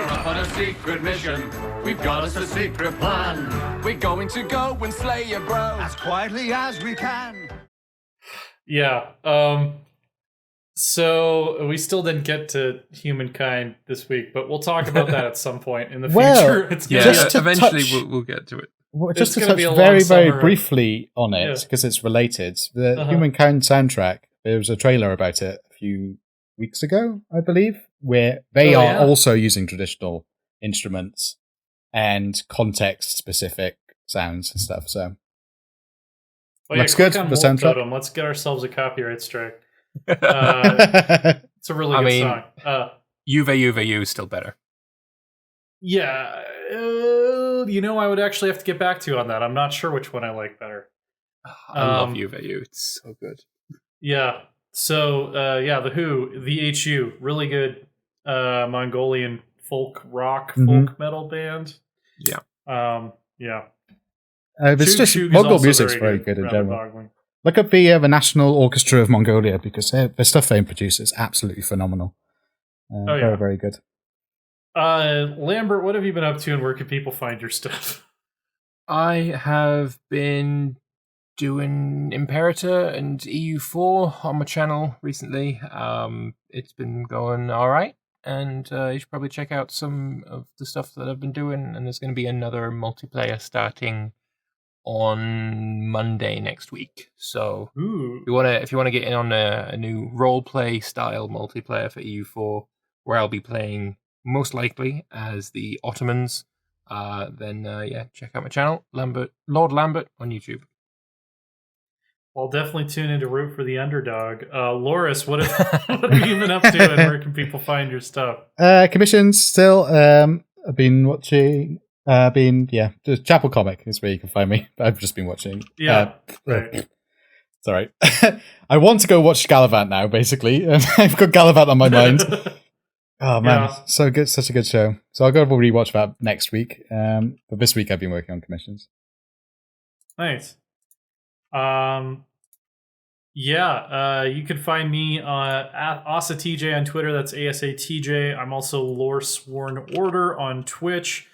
off on a secret mission. We've got us a secret plan. We're going to go and slay your bro as quietly as we can. Yeah. So we still didn't get to humankind this week, but we'll talk about that at some point in the future. It's Yeah, gonna Just to eventually touch- we'll get to it. Well, It's just to gonna touch be a long very, very summer. briefly on it, Yeah. because it's related. The Uh-huh. Humankind soundtrack, there was a trailer about it a few weeks ago, I believe, where they Oh, are yeah. also using traditional instruments and context-specific sounds and stuff. So Oh, Looks click good, on the Volt soundtrack. Totem. Let's get ourselves a copyright strike. yeah, It's a really I good mean- song. Juve is still better. Yeah, I would actually have to get back to you on that. I'm not sure which one I like better. I love Um, Juve. It's so good. Yeah. So, the Who, VHU, really good Mongolian folk rock, Mhm. folk metal band. Yeah. Yeah. it's just Shug is Mongol also music's very good in rather general. boggling. Look at the National Orchestra of Mongolia, because the stuff they produce is absolutely phenomenal. Oh, yeah. Very, very good. Lambert, what have you been up to, and where can people find your stuff? I have been doing Imperator and EU4 on my channel recently. It's been going all right, and you should probably check out some of the stuff that I've been doing. And there's going to be another multiplayer starting on Monday next week. So Ooh. if you want to get in on a new role play style multiplayer for EU4, where I'll be playing most likely as the Ottomans, then check out my channel, Lord Lambert on YouTube. I'll definitely tune in to root for the underdog. Loris, what have you been up to, and where can people find your stuff? Commissions still. I've been watching. The Chapel Comic is where you can find me. I've just been watching. Yeah, right. Sorry. I want to go watch Galavant now, basically. I've got Galavant on my mind. Oh man, Yeah. so good, such a good show. So I'll go rewatch that next week. But this week I've been working on commissions. Nice. You can find me at AsaTJ on Twitter. That's ASATJ. I'm also Lore Sworn Order on Twitch.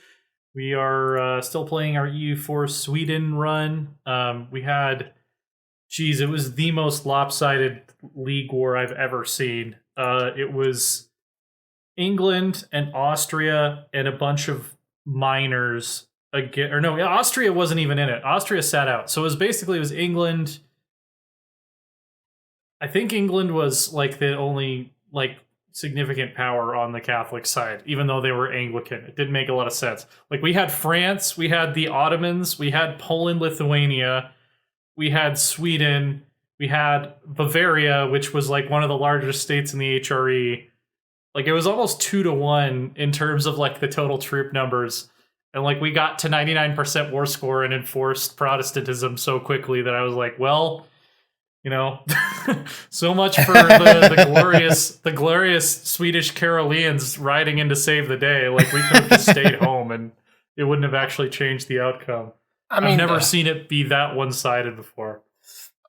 We are still playing our EU4 Sweden run. It was the most lopsided league war I've ever seen. It was England and Austria and a bunch of minors again. Or no, Austria wasn't even in it. Austria sat out. So it was England. I think England was like the only like significant power on the Catholic side, even though they were Anglican. It didn't make a lot of sense. Like, we had France, we had the Ottomans, we had Poland, Lithuania, we had Sweden, we had Bavaria, which was like one of the largest states in the HRE. Like, it was almost 2-1 in terms of like the total troop numbers. And like, we got to 99% war score and enforced Protestantism so quickly that I was like, well, you know, so much for the glorious Swedish Caroleans riding in to save the day. Like, we could have just stayed home and it wouldn't have actually changed the outcome. I've never seen it be that one-sided before.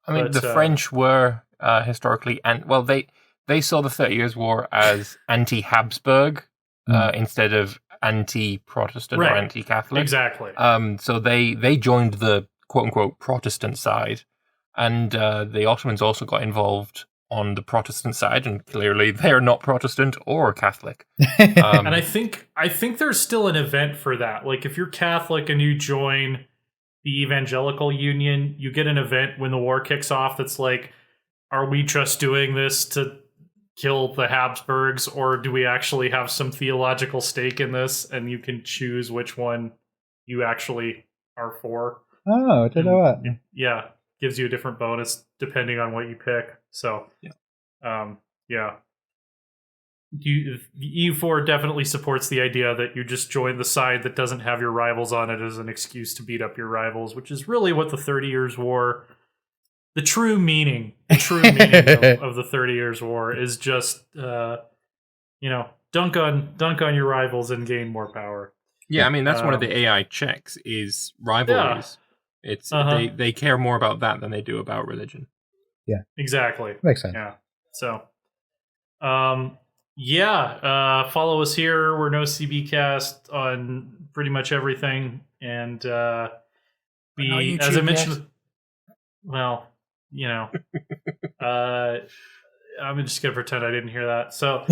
I mean, the French were historically, they saw the 30 Years' War as anti-Habsburg instead of anti-Protestant or anti-Catholic. Exactly. So they joined the quote-unquote Protestant side, and the Ottomans also got involved on the Protestant side, and clearly they're not Protestant or Catholic. And I think there's still an event for that. Like, if you're Catholic and you join the Evangelical Union, you get an event when the war kicks off that's like, are we just doing this to kill the Habsburgs, or do we actually have some theological stake in this? And you can choose which one you actually are for. Oh, I don't know what. Yeah, gives you a different bonus depending on what you pick. So, the EU4 definitely supports the idea that you just join the side that doesn't have your rivals on it as an excuse to beat up your rivals, which is really what the 30 Years' War, the true meaning of the 30 Years' War is just, dunk on your rivals and gain more power. Yeah, I mean, that's one of the AI checks is rivalries. Yeah. It's they care more about that than they do about religion. Yeah, exactly. Makes sense. Yeah. So, follow us here. We're NoCB Cast on pretty much everything, and as I mentioned, I'm just gonna pretend I didn't hear that. So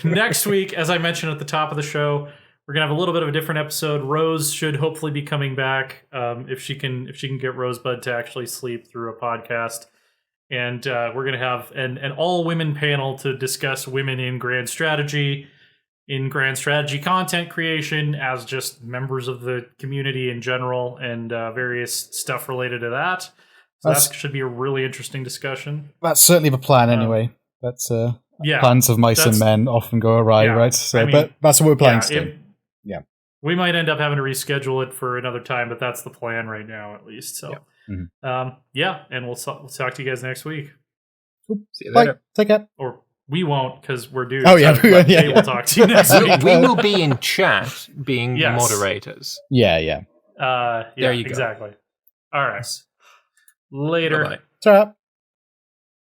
next week, as I mentioned at the top of the show, we're gonna have a little bit of a different episode. Rose should hopefully be coming back if she can get Rosebud to actually sleep through a podcast. And we're going to have an all-women panel to discuss women in grand strategy content creation as just members of the community in general, and various stuff related to that. So that should be a really interesting discussion. That's certainly the plan anyway. That's plans of mice and men often go awry, right? So, but that's what we're planning to do. Yeah. We might end up having to reschedule it for another time, but that's the plan right now, at least. So. Yeah. Mm-hmm. And we'll talk to you guys next week. See you later. Bye. Take care. Or we won't, because we're dudes. Oh yeah, we'll talk to you next week. We will be in chat, being moderators. Yeah. There you go. Exactly. All right. Later. Bye-bye. Ta-ra.